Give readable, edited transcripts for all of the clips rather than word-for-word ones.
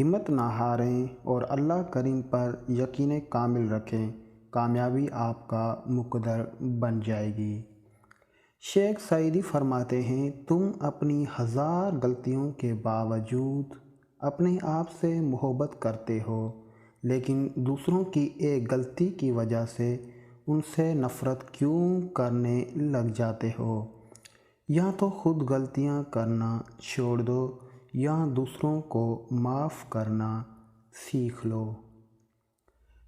ہمت نہ ہاریں اور اللہ کریم پر یقین کامل رکھیں، کامیابی آپ کا مقدر بن جائے گی۔ شیخ سعدی فرماتے ہیں، تم اپنی ہزار غلطیوں کے باوجود اپنے آپ سے محبت کرتے ہو، لیکن دوسروں کی ایک غلطی کی وجہ سے ان سے نفرت کیوں کرنے لگ جاتے ہو؟ یا تو خود غلطیاں کرنا چھوڑ دو یا دوسروں کو معاف کرنا سیکھ لو۔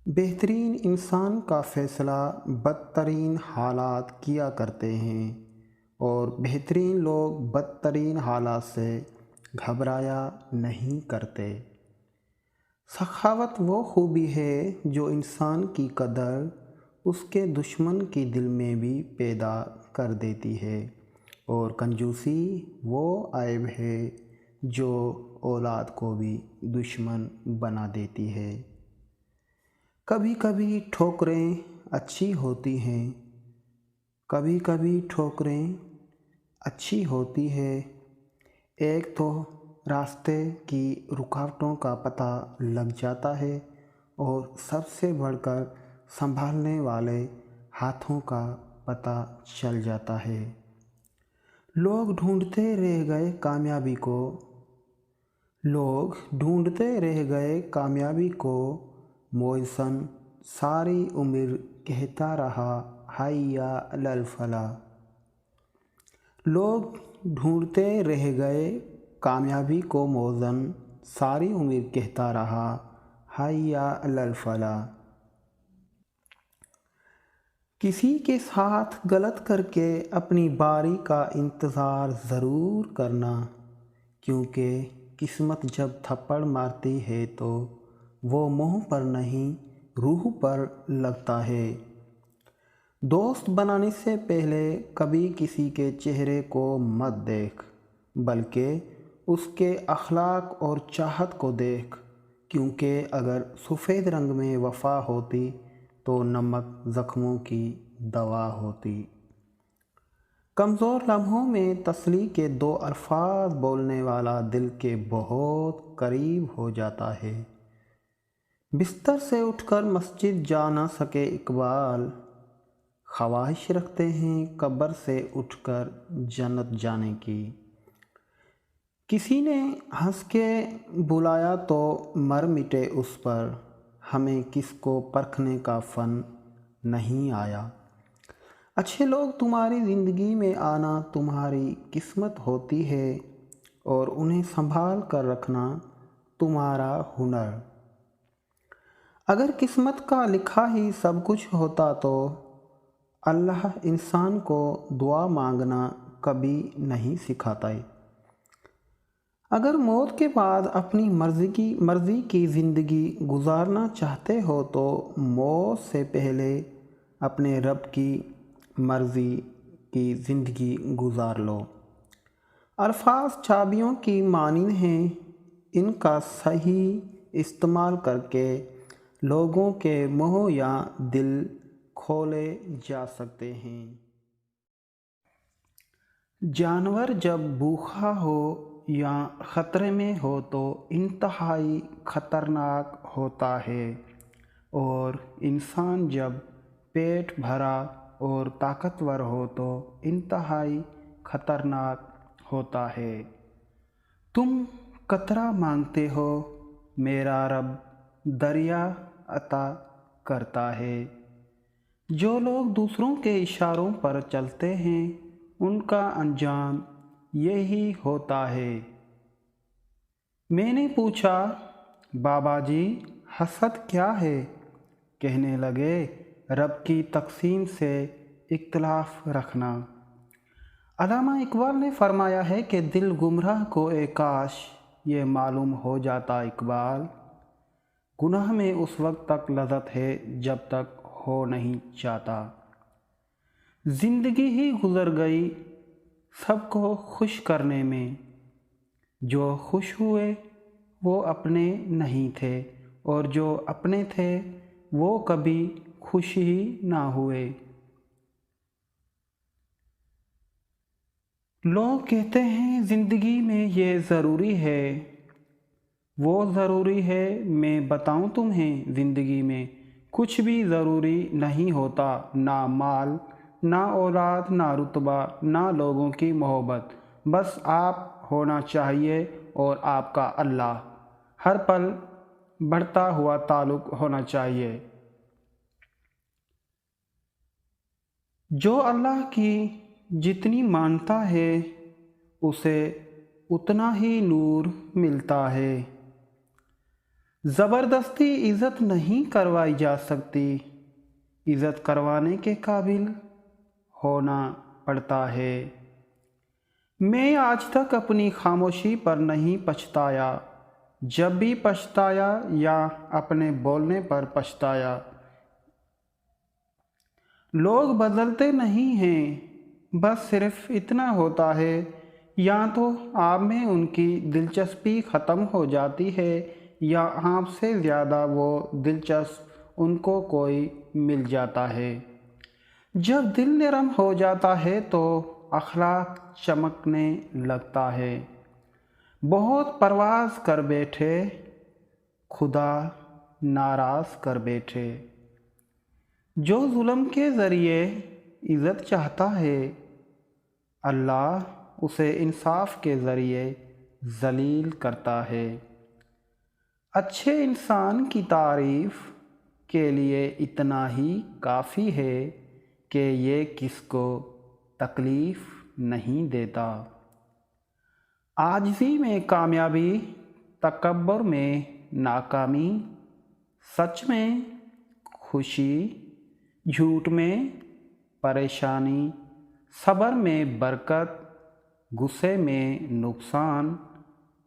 بہترین انسان کا فیصلہ بدترین حالات کیا کرتے ہیں اور بہترین لوگ بدترین حالات سے گھبرایا نہیں کرتے۔ سخاوت وہ خوبی ہے جو انسان کی قدر اس کے دشمن کے دل میں بھی پیدا کر دیتی ہے، اور کنجوسی وہ عیب ہے جو اولاد کو بھی دشمن بنا دیتی ہے۔ کبھی کبھی ٹھوکریں اچھی ہوتی ہیں، کبھی کبھی ٹھوکریں اچھی ہوتی ہے۔ ایک تو راستے کی رکاوٹوں کا پتہ لگ جاتا ہے، اور سب سے بڑھ کر سنبھالنے والے ہاتھوں کا پتہ چل جاتا ہے۔ لوگ ڈھونڈتے رہ گئے کامیابی کو، موئزن ساری عمر کہتا رہا حیا علی الفلاح۔ لوگ ڈھونڈتے رہ گئے کامیابی کو، موئزن ساری عمر کہتا رہا حیا علی الفلاح۔ کسی کے ساتھ غلط کر کے اپنی باری کا انتظار ضرور کرنا، کیونکہ قسمت جب تھپڑ مارتی ہے تو وہ منہ پر نہیں روح پر لگتا ہے۔ دوست بنانے سے پہلے کبھی کسی کے چہرے کو مت دیکھ، بلکہ اس کے اخلاق اور چاہت کو دیکھ، کیونکہ اگر سفید رنگ میں وفا ہوتی تو نمک زخموں کی دوا ہوتی۔ کمزور لمحوں میں تسلی کے دو الفاظ بولنے والا دل کے بہت قریب ہو جاتا ہے۔ بستر سے اٹھ کر مسجد جا نہ سکے اقبال، خواہش رکھتے ہیں قبر سے اٹھ کر جنت جانے کی۔ کسی نے ہنس کے بلایا تو مر مٹے اس پر، ہمیں کس کو پرکھنے کا فن نہیں آیا۔ اچھے لوگ تمہاری زندگی میں آنا تمہاری قسمت ہوتی ہے، اور انہیں سنبھال کر رکھنا تمہارا ہنر۔ اگر قسمت کا لکھا ہی سب کچھ ہوتا تو اللہ انسان کو دعا مانگنا کبھی نہیں سکھاتا۔ اگر موت کے بعد اپنی مرضی کی زندگی گزارنا چاہتے ہو تو موت سے پہلے اپنے رب کی مرضی کی زندگی گزار لو۔ الفاظ چابیوں کی مانند ہیں، ان کا صحیح استعمال کر کے لوگوں کے منہ یا دل کھولے جا سکتے ہیں۔ جانور جب بھوکا ہو یا خطرے میں ہو تو انتہائی خطرناک ہوتا ہے، اور انسان جب پیٹ بھرا اور طاقتور ہو تو انتہائی خطرناک ہوتا ہے۔ تم قطرہ مانگتے ہو، میرا رب دریا عطا کرتا ہے۔ جو لوگ دوسروں کے اشاروں پر چلتے ہیں ان کا انجام یہی ہوتا ہے۔ میں نے پوچھا، بابا جی حسد کیا ہے؟ کہنے لگے، رب کی تقسیم سے اختلاف رکھنا۔ علامہ اقبال نے فرمایا ہے کہ دل گمراہ کو اے کاش یہ معلوم ہو جاتا اقبال، گناہ میں اس وقت تک لذت ہے جب تک ہو نہیں چاہتا۔ زندگی ہی گزر گئی سب کو خوش کرنے میں، جو خوش ہوئے وہ اپنے نہیں تھے، اور جو اپنے تھے وہ کبھی خوش ہی نہ ہوئے۔ لوگ کہتے ہیں زندگی میں یہ ضروری ہے، وہ ضروری ہے میں بتاؤں تمہیں، زندگی میں کچھ بھی ضروری نہیں ہوتا، نہ مال، نہ اولاد، نہ رتبہ، نہ لوگوں کی محبت، بس آپ ہونا چاہیے اور آپ کا اللہ، ہر پل بڑھتا ہوا تعلق ہونا چاہیے۔ جو اللہ کی جتنی مانتا ہے اسے اتنا ہی نور ملتا ہے۔ زبردستی عزت نہیں کروائی جا سکتی، عزت کروانے کے قابل ہونا پڑتا ہے۔ میں آج تک اپنی خاموشی پر نہیں پچھتایا، جب بھی پچھتایا یا اپنے بولنے پر پچھتایا۔ لوگ بدلتے نہیں ہیں، بس صرف اتنا ہوتا ہے، یا تو آپ میں ان کی دلچسپی ختم ہو جاتی ہے یا آپ سے زیادہ وہ دلچسپ ان کو کوئی مل جاتا ہے۔ جب دل نرم ہو جاتا ہے تو اخلاق چمکنے لگتا ہے۔ بہت پرواز کر بیٹھے، خدا ناراض کر بیٹھے۔ جو ظلم کے ذریعے عزت چاہتا ہے، اللہ اسے انصاف کے ذریعے ذلیل کرتا ہے۔ اچھے انسان کی تعریف کے لیے اتنا ہی کافی ہے کہ یہ کس کو تکلیف نہیں دیتا۔ عاجزی میں کامیابی، تکبر میں ناکامی، سچ میں خوشی، جھوٹ میں پریشانی، صبر میں برکت، غصے میں نقصان،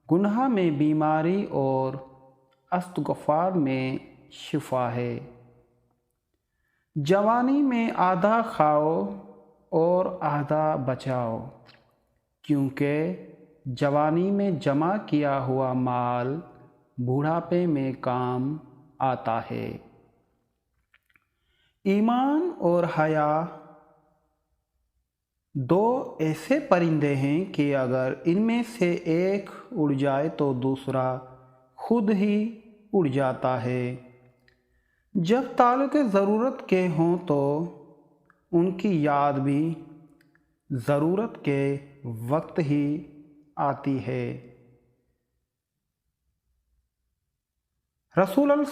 گناہ میں بیماری اور استغفار میں شفا ہے۔ جوانی میں آدھا کھاؤ اور آدھا بچاؤ، کیونکہ جوانی میں جمع کیا ہوا مال بوڑھاپے میں کام آتا ہے۔ ایمان اور حیا دو ایسے پرندے ہیں کہ اگر ان میں سے ایک اڑ جائے تو دوسرا خود ہی اڑ جاتا ہے۔ جب تعلق ضرورت کے ہوں تو ان کی یاد بھی ضرورت کے وقت ہی آتی ہے۔ رسول اللہ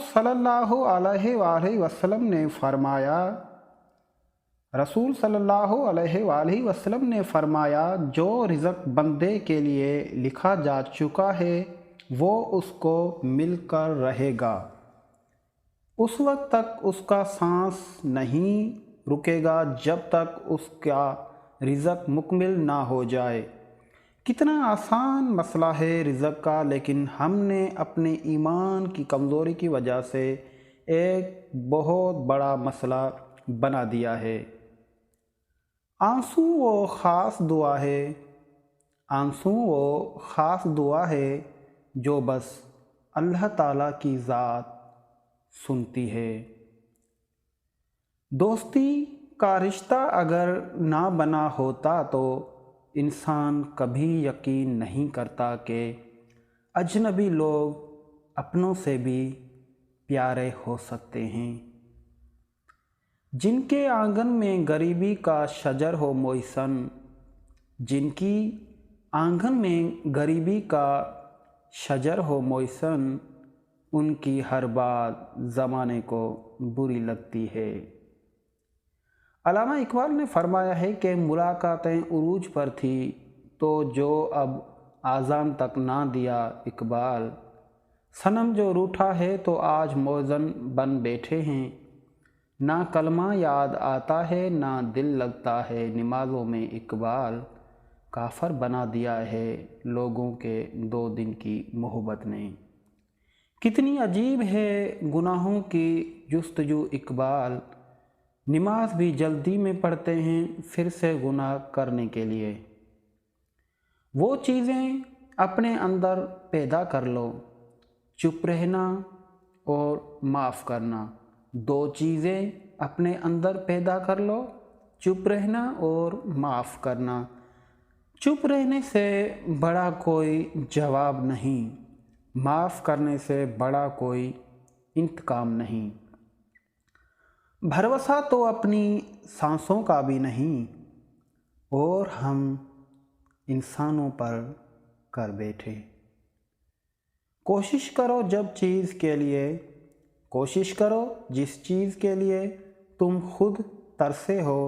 صلی اللہ علیہ وآلہ وسلم نے فرمایا، جو رزق بندے کے لیے لکھا جا چکا ہے وہ اس کو مل کر رہے گا، اس وقت تک اس کا سانس نہیں رکے گا جب تک اس کا رزق مکمل نہ ہو جائے۔ کتنا آسان مسئلہ ہے رزق کا، لیکن ہم نے اپنے ایمان کی کمزوری کی وجہ سے ایک بہت بڑا مسئلہ بنا دیا ہے۔ آنسو وہ خاص دعا ہے جو بس اللہ تعالیٰ کی ذات سنتی ہے۔ دوستی کا رشتہ اگر نہ بنا ہوتا تو انسان کبھی یقین نہیں کرتا کہ اجنبی لوگ اپنوں سے بھی پیارے ہو سکتے ہیں۔ جن کے آنگن میں غریبی کا شجر ہو موسن، جن کی آنگن میں غریبی کا شجر ہو موسن، ان کی ہر بات زمانے کو بری لگتی ہے۔ علامہ اقبال نے فرمایا ہے کہ ملاقاتیں عروج پر تھی تو جو اب آذان تک نہ دیا اقبال، صنم جو روٹھا ہے تو آج موزن بن بیٹھے ہیں۔ نہ کلمہ یاد آتا ہے نہ دل لگتا ہے نمازوں میں، اقبال کافر بنا دیا ہے لوگوں کے 2 دن کی محبت نے۔ کتنی عجیب ہے گناہوں کی جستجو اقبال، نماز بھی جلدی میں پڑھتے ہیں پھر سے گناہ کرنے کے لیے۔ وہ چیزیں اپنے اندر پیدا کر لو، چپ رہنا اور معاف کرنا۔ 2 چیزیں اپنے اندر پیدا کر لو، چپ رہنا اور معاف کرنا۔ چپ رہنے سے بڑا کوئی جواب نہیں، معاف کرنے سے بڑا کوئی انتقام نہیں۔ بھروسہ تو اپنی سانسوں کا بھی نہیں، اور ہم انسانوں پر کر بیٹھے۔ کوشش کرو جس چیز کے لیے تم خود ترسے ہو،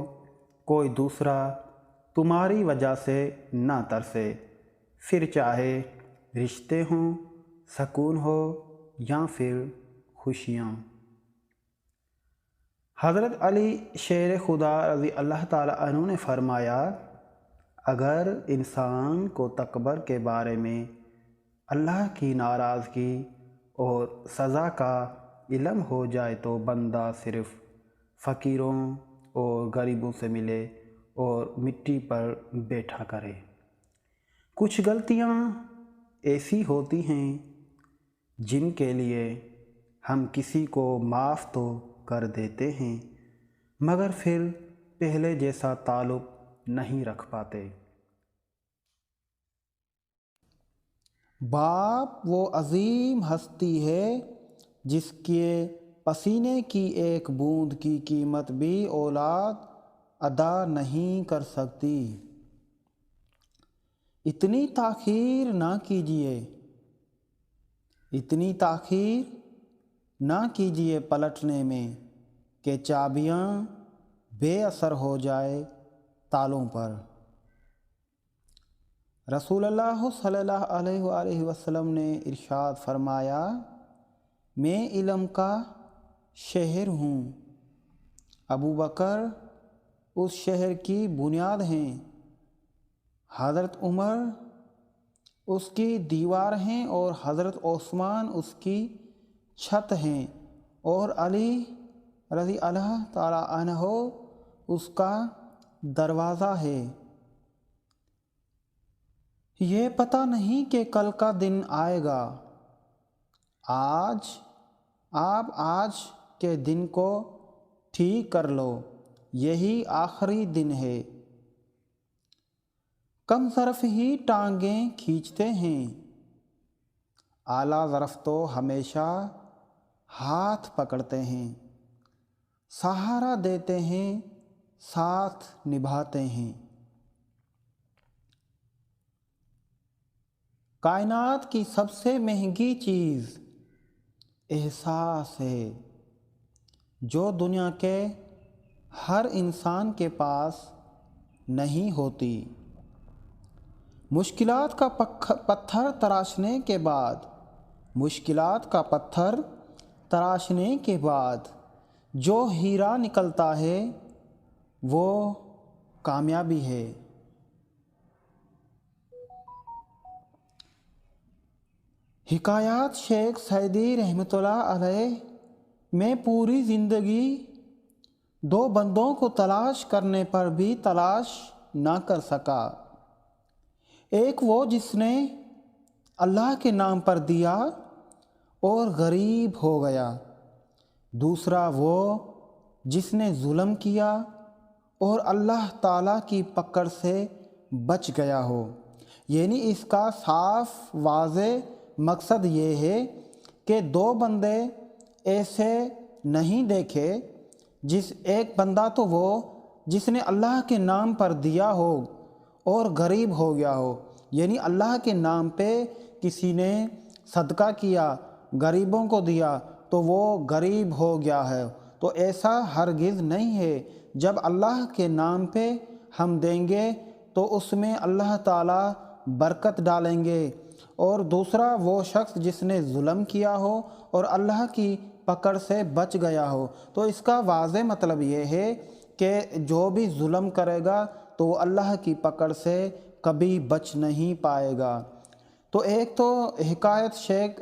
کوئی دوسرا تمہاری وجہ سے نہ ترسے، پھر چاہے رشتے ہوں، سکون ہو یا پھر خوشیاں۔ حضرت علی شیر خدا رضی اللہ تعالیٰ عنہ نے فرمایا، اگر انسان کو تکبر کے بارے میں اللہ کی ناراضگی اور سزا کا علم ہو جائے تو بندہ صرف فقیروں اور غریبوں سے ملے اور مٹی پر بیٹھا کرے۔ کچھ غلطیاں ایسی ہوتی ہیں جن کے لیے ہم کسی کو معاف تو کر دیتے ہیں، مگر پھر پہلے جیسا تعلق نہیں رکھ پاتے۔ باپ وہ عظیم ہستی ہے جس کے پسینے کی ایک بوند کی قیمت بھی اولاد ادا نہیں کر سکتی۔ اتنی تاخیر نہ کیجیے پلٹنے میں کہ چابیاں بے اثر ہو جائے تالوں پر۔ رسول اللہ صلی اللہ علیہ وآلہ وسلم نے ارشاد فرمایا، میں علم کا شہر ہوں، ابو بکر اس شہر کی بنیاد ہیں، حضرت عمر اس کی دیوار ہیں اور حضرت عثمان اس کی چھت ہیں، اور علی رضی اللہ تعالیٰ عنہ اس کا دروازہ ہے۔ یہ پتہ نہیں کہ کل کا دن آئے گا، آج کے دن کو ٹھیک کر لو، یہی آخری دن ہے۔ کم ظرف ہی ٹانگیں کھینچتے ہیں، اعلیٰ ظرف تو ہمیشہ ہاتھ پکڑتے ہیں، سہارا دیتے ہیں، ساتھ نبھاتے ہیں۔ کائنات کی سب سے مہنگی چیز احساس ہے، جو دنیا کے ہر انسان کے پاس نہیں ہوتی۔ مشکلات کا پتھر تراشنے کے بعد جو ہیرا نکلتا ہے وہ کامیابی ہے۔ حکایات شیخ سعدی رحمۃ اللہ علیہ میں پوری زندگی دو بندوں کو تلاش کرنے پر بھی تلاش نہ کر سکا، ایک وہ جس نے اللہ کے نام پر دیا اور غریب ہو گیا، دوسرا وہ جس نے ظلم کیا اور اللہ تعالیٰ کی پکڑ سے بچ گیا ہو۔ یعنی اس کا صاف واضح مقصد یہ ہے کہ دو بندے ایسے نہیں دیکھے، ایک بندہ تو وہ جس نے اللہ کے نام پر دیا ہو اور غریب ہو گیا ہو، یعنی اللہ کے نام پہ کسی نے صدقہ کیا، غریبوں کو دیا تو وہ غریب ہو گیا ہے، تو ایسا ہرگز نہیں ہے۔ جب اللہ کے نام پہ ہم دیں گے تو اس میں اللہ تعالیٰ برکت ڈالیں گے۔ اور دوسرا وہ شخص جس نے ظلم کیا ہو اور اللہ کی پکڑ سے بچ گیا ہو، تو اس کا واضح مطلب یہ ہے کہ جو بھی ظلم کرے گا تو وہ اللہ کی پکڑ سے کبھی بچ نہیں پائے گا۔ تو ایک تو حکایت شیخ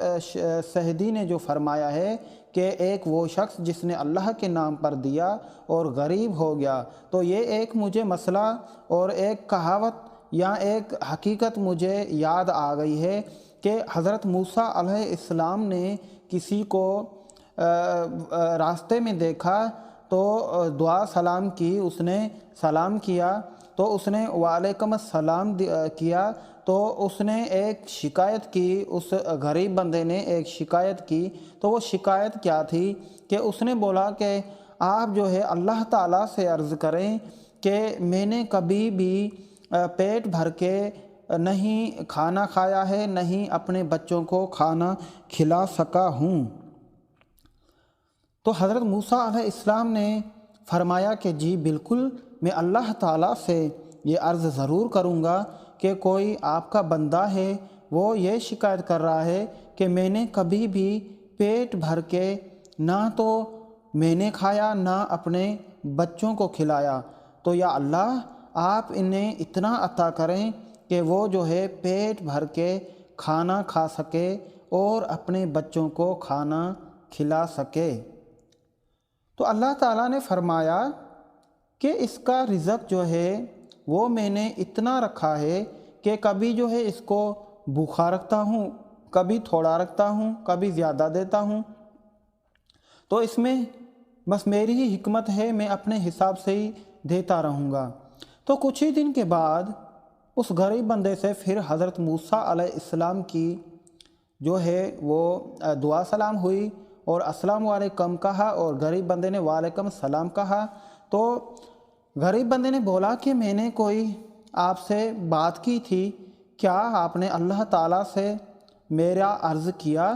سعدی نے جو فرمایا ہے کہ ایک وہ شخص جس نے اللہ کے نام پر دیا اور غریب ہو گیا، تو یہ ایک مجھے مسئلہ اور ایک کہاوت یا ایک حقیقت مجھے یاد آ گئی ہے کہ حضرت موسیٰ علیہ السلام نے کسی کو راستے میں دیکھا تو دعا سلام کی، اس نے سلام کیا تو اس نے وعلیکم السلام کیا تو اس نے ایک شکایت کی، اس غریب بندے نے ایک شکایت کی۔ تو وہ شکایت کیا تھی کہ اس نے بولا کہ آپ جو ہے اللہ تعالیٰ سے عرض کریں کہ میں نے کبھی بھی پیٹ بھر کے نہیں کھانا کھایا ہے، نہیں اپنے بچوں کو کھانا کھلا سکا ہوں۔ تو حضرت موسیٰ علیہ السلام نے فرمایا کہ جی بالکل، میں اللہ تعالیٰ سے یہ عرض ضرور کروں گا کہ کوئی آپ کا بندہ ہے وہ یہ شکایت کر رہا ہے کہ میں نے کبھی بھی پیٹ بھر کے نہ تو میں نے کھایا نہ اپنے بچوں کو کھلایا، تو یا اللہ آپ انہیں اتنا عطا کریں کہ وہ جو ہے پیٹ بھر کے کھانا کھا سکے اور اپنے بچوں کو کھانا کھلا سکے۔ تو اللہ تعالیٰ نے فرمایا کہ اس کا رزق جو ہے وہ میں نے اتنا رکھا ہے کہ کبھی جو ہے اس کو بھوکھا رکھتا ہوں، کبھی تھوڑا رکھتا ہوں، کبھی زیادہ دیتا ہوں، تو اس میں بس میری ہی حکمت ہے، میں اپنے حساب سے ہی دیتا رہوں گا۔ تو کچھ ہی دن کے بعد اس غریب بندے سے پھر حضرت موسیٰ علیہ السلام کی جو ہے وہ دعا سلام ہوئی اور السلام علیکم کہا اور غریب بندے نے وعلیکم السلام کہا۔ تو غریب بندے نے بولا کہ میں نے کوئی آپ سے بات کی تھی، کیا آپ نے اللہ تعالیٰ سے میرا عرض کیا؟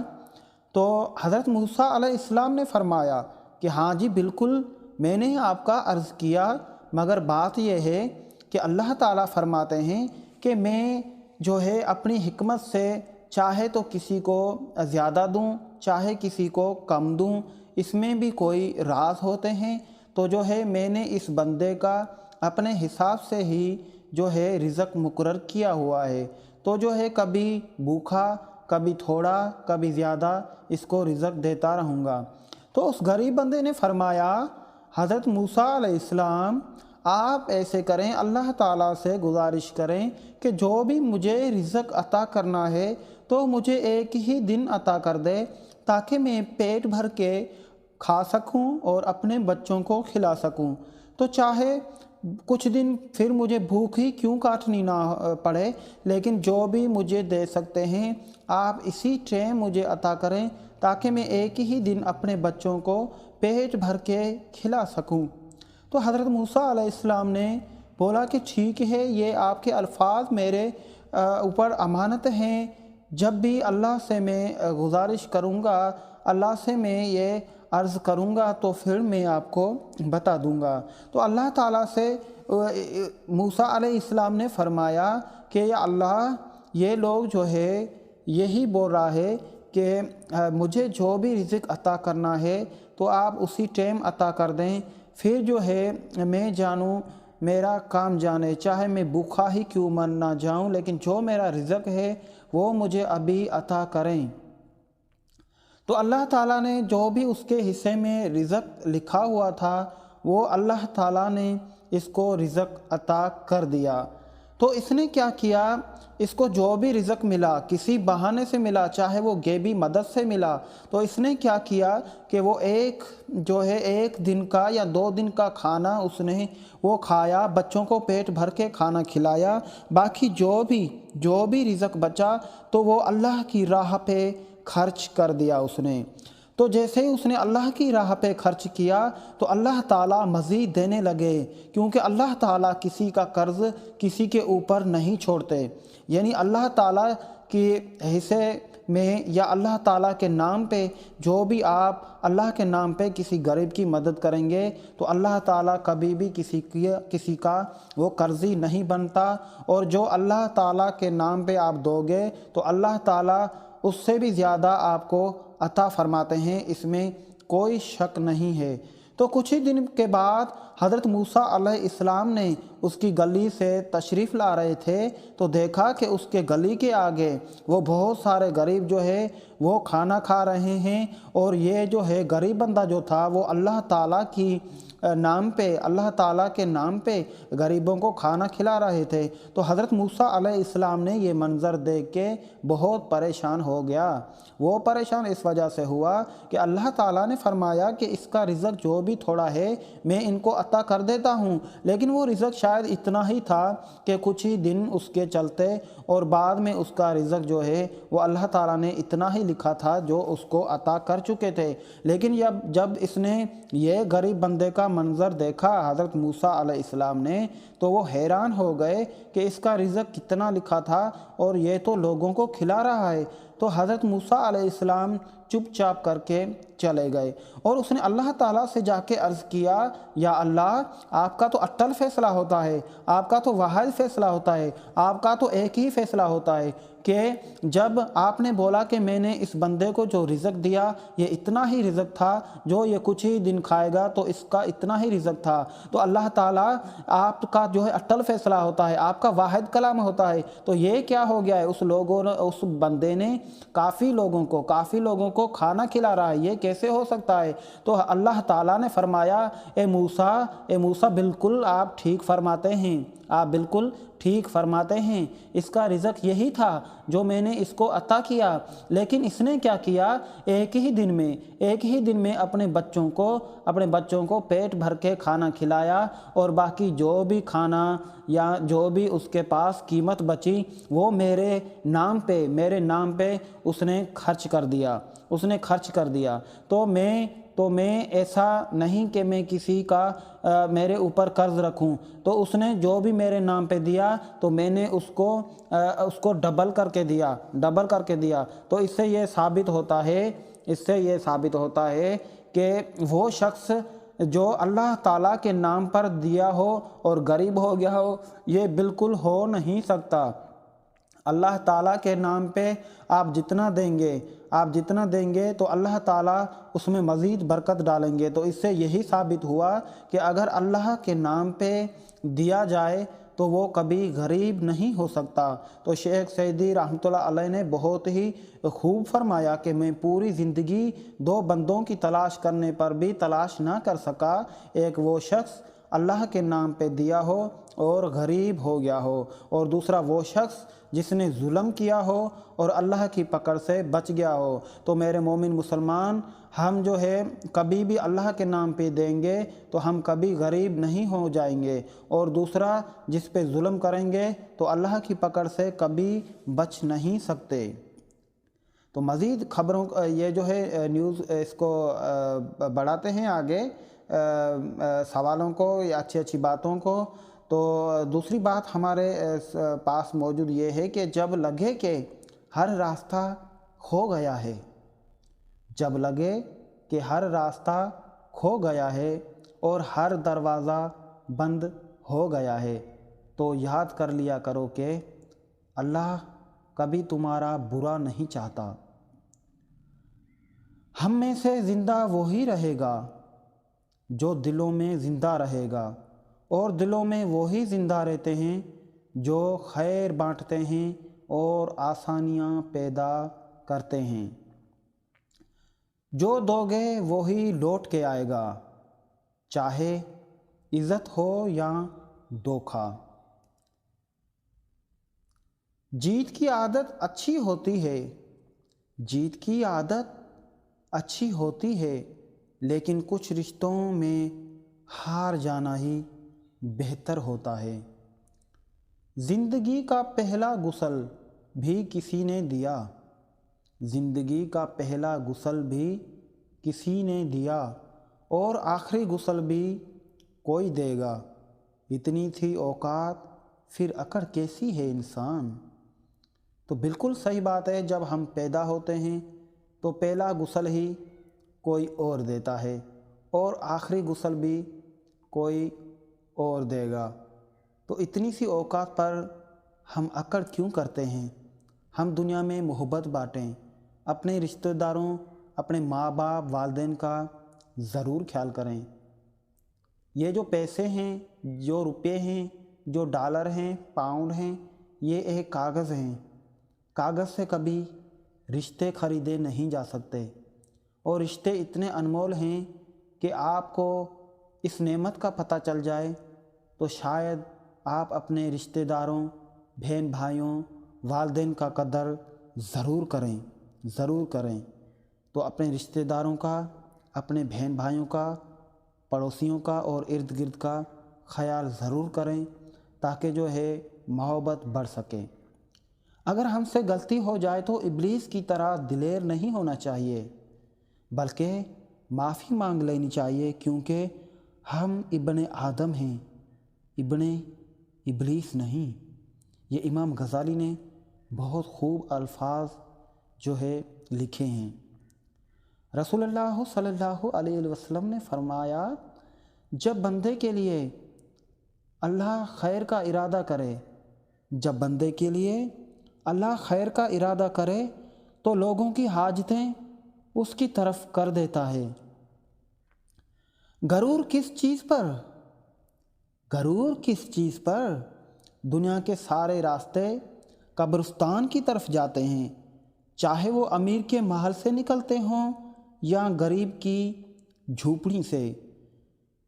تو حضرت موسیٰ علیہ السلام نے فرمایا کہ ہاں جی بالکل میں نے آپ کا عرض کیا، مگر بات یہ ہے کہ اللہ تعالیٰ فرماتے ہیں کہ میں جو ہے اپنی حکمت سے چاہے تو کسی کو زیادہ دوں، چاہے کسی کو کم دوں، اس میں بھی کوئی راز ہوتے ہیں۔ تو جو ہے میں نے اس بندے کا اپنے حساب سے ہی جو ہے رزق مقرر کیا ہوا ہے، تو جو ہے کبھی بھوکھا، کبھی تھوڑا، کبھی زیادہ اس کو رزق دیتا رہوں گا۔ تو اس غریب بندے نے فرمایا حضرت موسیٰ علیہ السلام آپ ایسے کریں، اللہ تعالیٰ سے گزارش کریں کہ جو بھی مجھے رزق عطا کرنا ہے تو مجھے ایک ہی دن عطا کر دے تاکہ میں پیٹ بھر کے کھا سکوں اور اپنے بچوں کو کھلا سکوں۔ تو چاہے کچھ دن پھر مجھے بھوک ہی کیوں کاٹنی نہ پڑے، لیکن جو بھی مجھے دے سکتے ہیں آپ اسی ٹائم مجھے عطا کریں تاکہ میں ایک ہی دن اپنے بچوں کو پیٹ بھر کے کھلا سکوں۔ تو حضرت موسیٰ علیہ السلام نے بولا کہ ٹھیک ہے، یہ آپ کے الفاظ میرے اوپر امانت ہیں، جب بھی اللہ سے میں گزارش کروں گا، اللہ سے میں یہ عرض کروں گا تو پھر میں آپ کو بتا دوں گا۔ تو اللہ تعالیٰ سے موسیٰ علیہ السلام نے فرمایا کہ یا اللہ یہ لوگ جو ہے یہی بول رہا ہے کہ مجھے جو بھی رزق عطا کرنا ہے تو آپ اسی ٹائم عطا کر دیں، پھر جو ہے میں جانوں میرا کام جانے، چاہے میں بھوکھا ہی کیوں مر نہ جاؤں، لیکن جو میرا رزق ہے وہ مجھے ابھی عطا کریں۔ تو اللہ تعالیٰ نے جو بھی اس کے حصے میں رزق لکھا ہوا تھا وہ اللہ تعالیٰ نے اس کو رزق عطا کر دیا۔ تو اس نے کیا کیا، اس کو جو بھی رزق ملا کسی بہانے سے ملا، چاہے وہ غیبی مدد سے ملا، تو اس نے کیا کیا کہ وہ ایک دن کا یا 2 دن کا کھانا اس نے وہ کھایا، بچوں کو پیٹ بھر کے کھانا کھلایا، باقی جو بھی رزق بچا تو وہ اللہ کی راہ پہ خرچ کر دیا اس نے۔ تو جیسے ہی اس نے اللہ کی راہ پہ خرچ کیا تو اللہ تعالیٰ مزید دینے لگے، کیونکہ اللہ تعالیٰ کسی کا قرض کسی کے اوپر نہیں چھوڑتے، یعنی اللہ تعالیٰ کے حصے میں یا اللہ تعالیٰ کے نام پہ جو بھی آپ اللہ کے نام پہ کسی غریب کی مدد کریں گے تو اللہ تعالیٰ کبھی بھی کسی کا وہ قرضی نہیں بنتا، اور جو اللہ تعالیٰ کے نام پہ آپ دو گے تو اللہ تعالیٰ اس سے بھی زیادہ آپ کو عطا فرماتے ہیں، اس میں کوئی شک نہیں ہے۔ تو کچھ ہی دن کے بعد حضرت موسیٰ علیہ السلام نے اس کی گلی سے تشریف لا رہے تھے تو دیکھا کہ اس کے گلی کے آگے وہ بہت سارے غریب جو ہے وہ کھانا کھا رہے ہیں، اور یہ جو ہے غریب بندہ جو تھا وہ اللہ تعالیٰ کی نام پہ، اللہ تعالیٰ کے نام پہ غریبوں کو کھانا کھلا رہے تھے۔ تو حضرت موسیٰ علیہ السلام نے یہ منظر دیکھ کے بہت پریشان ہو گیا۔ وہ پریشان اس وجہ سے ہوا کہ اللہ تعالیٰ نے فرمایا کہ اس کا رزق جو بھی تھوڑا ہے میں ان کو عطا کر دیتا ہوں، لیکن وہ رزق شاید اتنا ہی تھا کہ کچھ ہی دن اس کے چلتے، اور بعد میں اس کا رزق جو ہے وہ اللہ تعالیٰ نے اتنا ہی لکھا تھا جو اس کو عطا کر چکے تھے۔ لیکن جب اس نے یہ غریب بندے کا منظر دیکھا حضرت موسیٰ علیہ السلام نے، تو وہ حیران ہو گئے کہ اس کا رزق کتنا لکھا تھا اور یہ تو لوگوں کو کھلا رہا ہے۔ تو حضرت موسیٰ علیہ السلام چپ چاپ کر کے چلے گئے، اور اس نے اللہ تعالیٰ سے جا کے عرض کیا، یا اللہ، آپ کا تو اٹل فیصلہ ہوتا ہے، آپ کا تو واحد فیصلہ ہوتا ہے، آپ کا تو ایک ہی فیصلہ ہوتا ہے کہ جب آپ نے بولا کہ میں نے اس بندے کو جو رزق دیا یہ اتنا ہی رزق تھا، جو یہ کچھ ہی دن کھائے گا تو اس کا اتنا ہی رزق تھا، تو اللہ تعالیٰ آپ کا جو ہے اٹل فیصلہ ہوتا ہے، آپ کا واحد کلام ہوتا ہے، تو یہ کیا ہو گیا ہے؟ اس بندے نے کافی لوگوں کو کھانا کھلا رہا ہے، یہ کیسے ہو سکتا ہے؟ تو اللہ تعالیٰ نے فرمایا، اے موسیٰ بالکل آپ ٹھیک فرماتے ہیں، آپ بالکل ٹھیک فرماتے ہیں، اس کا رزق یہی تھا جو میں نے اس کو عطا کیا، لیکن اس نے کیا کیا؟ ایک ہی دن میں اپنے بچوں کو پیٹ بھر کے کھانا کھلایا، اور باقی جو بھی کھانا یا جو بھی اس کے پاس قیمت بچی وہ میرے نام پہ اس نے خرچ کر دیا۔ تو میں ایسا نہیں کہ میں کسی کا میرے اوپر قرض رکھوں، تو اس نے جو بھی میرے نام پہ دیا تو میں نے اس کو ڈبل کر کے دیا۔ تو اس سے یہ ثابت ہوتا ہے کہ وہ شخص جو اللہ تعالیٰ کے نام پر دیا ہو اور غریب ہو گیا ہو، یہ بالکل ہو نہیں سکتا۔ اللہ تعالیٰ کے نام پہ آپ جتنا دیں گے تو اللہ تعالیٰ اس میں مزید برکت ڈالیں گے۔ تو اس سے یہی ثابت ہوا کہ اگر اللہ کے نام پہ دیا جائے تو وہ کبھی غریب نہیں ہو سکتا۔ تو شیخ سعدی رحمۃ اللہ علیہ نے بہت ہی خوب فرمایا کہ میں پوری زندگی دو بندوں کی تلاش کرنے پر بھی تلاش نہ کر سکا، ایک وہ شخص اللہ کے نام پہ دیا ہو اور غریب ہو گیا ہو، اور دوسرا وہ شخص جس نے ظلم کیا ہو اور اللہ کی پکڑ سے بچ گیا ہو۔ تو میرے مومن مسلمان، ہم جو ہے کبھی بھی اللہ کے نام پہ دیں گے تو ہم کبھی غریب نہیں ہو جائیں گے، اور دوسرا جس پہ ظلم کریں گے تو اللہ کی پکڑ سے کبھی بچ نہیں سکتے۔ تو مزید خبروں یہ جو ہے نیوز اس کو بڑھاتے ہیں آگے، سوالوں کو یا اچھی باتوں کو۔ تو دوسری بات ہمارے پاس موجود یہ ہے کہ جب لگے کہ ہر راستہ کھو گیا ہے اور ہر دروازہ بند ہو گیا ہے، تو یاد کر لیا کرو کہ اللہ کبھی تمہارا برا نہیں چاہتا۔ ہم میں سے زندہ وہی رہے گا جو دلوں میں زندہ رہے گا، اور دلوں میں وہی زندہ رہتے ہیں جو خیر بانٹتے ہیں اور آسانیاں پیدا کرتے ہیں۔ جو دو گے وہی لوٹ کے آئے گا، چاہے عزت ہو یا دھوکہ۔ جیت کی عادت اچھی ہوتی ہے، لیکن کچھ رشتوں میں ہار جانا ہی بہتر ہوتا ہے۔ زندگی کا پہلا غسل بھی کسی نے دیا اور آخری غسل بھی کوئی دے گا۔ اتنی تھی اوقات، پھر اکڑ کیسی ہے انسان۔ تو بالکل صحیح بات ہے، جب ہم پیدا ہوتے ہیں تو پہلا غسل ہی کوئی اور دیتا ہے اور آخری غسل بھی کوئی اور دے گا۔ تو اتنی سی اوقات پر ہم اکڑ کیوں کرتے ہیں؟ ہم دنیا میں محبت بانٹیں، اپنے رشتہ داروں، اپنے ماں باپ، والدین کا ضرور خیال کریں۔ یہ جو پیسے ہیں، جو روپے ہیں، جو ڈالر ہیں، پاؤنڈ ہیں، یہ ایک کاغذ ہیں۔ کاغذ سے کبھی رشتے خریدے نہیں جا سکتے، اور رشتے اتنے انمول ہیں کہ آپ کو اس نعمت کا پتہ چل جائے تو شاید آپ اپنے رشتہ داروں، بہن بھائیوں، والدین کا قدر ضرور کریں۔ تو اپنے رشتہ داروں کا، اپنے بہن بھائیوں کا، پڑوسیوں کا اور ارد گرد کا خیال ضرور کریں تاکہ جو ہے محبت بڑھ سکے۔ اگر ہم سے غلطی ہو جائے تو ابلیس کی طرح دلیر نہیں ہونا چاہیے، بلکہ معافی مانگ لینی چاہیے، کیونکہ ہم ابن آدم ہیں، ابن ابلیس نہیں۔ یہ امام غزالی نے بہت خوب الفاظ جو ہے لکھے ہیں۔ رسول اللہ صلی اللہ علیہ وسلم نے فرمایا، جب بندے کے لیے اللہ خیر کا ارادہ کرے تو لوگوں کی حاجتیں اس کی طرف کر دیتا ہے۔ غرور کس چیز پر؟ دنیا کے سارے راستے قبرستان کی طرف جاتے ہیں، چاہے وہ امیر کے محل سے نکلتے ہوں یا غریب کی جھوپڑی سے۔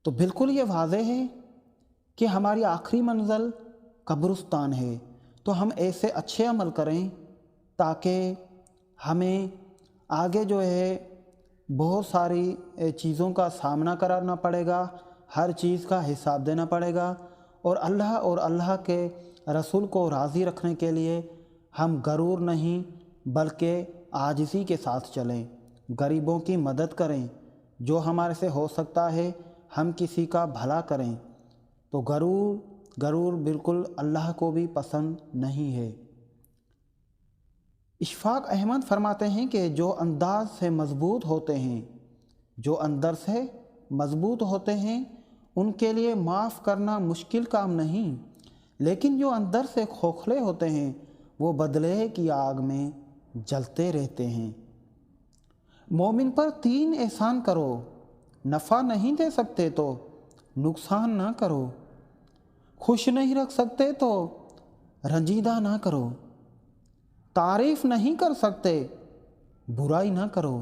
تو بالکل یہ واضح ہے کہ ہماری آخری منزل قبرستان ہے، تو ہم ایسے اچھے عمل کریں تاکہ ہمیں آگے جو ہے بہت ساری چیزوں کا سامنا کرنا پڑے گا، ہر چیز کا حساب دینا پڑے گا، اور اللہ کے رسول کو راضی رکھنے کے لیے ہم غرور نہیں بلکہ عاجزی کے ساتھ چلیں، غریبوں کی مدد کریں، جو ہمارے سے ہو سکتا ہے ہم کسی کا بھلا کریں۔ تو غرور بالکل اللہ کو بھی پسند نہیں ہے۔ اشفاق احمد فرماتے ہیں کہ جو اندر سے مضبوط ہوتے ہیں ان کے لیے معاف کرنا مشکل کام نہیں، لیکن جو اندر سے کھوکھلے ہوتے ہیں وہ بدلے کی آگ میں جلتے رہتے ہیں۔ مومن پر 3 احسان کرو، نفع نہیں دے سکتے تو نقصان نہ کرو، خوش نہیں رکھ سکتے تو رنجیدہ نہ کرو، تعریف نہیں کر سکتے برائی نہ کرو۔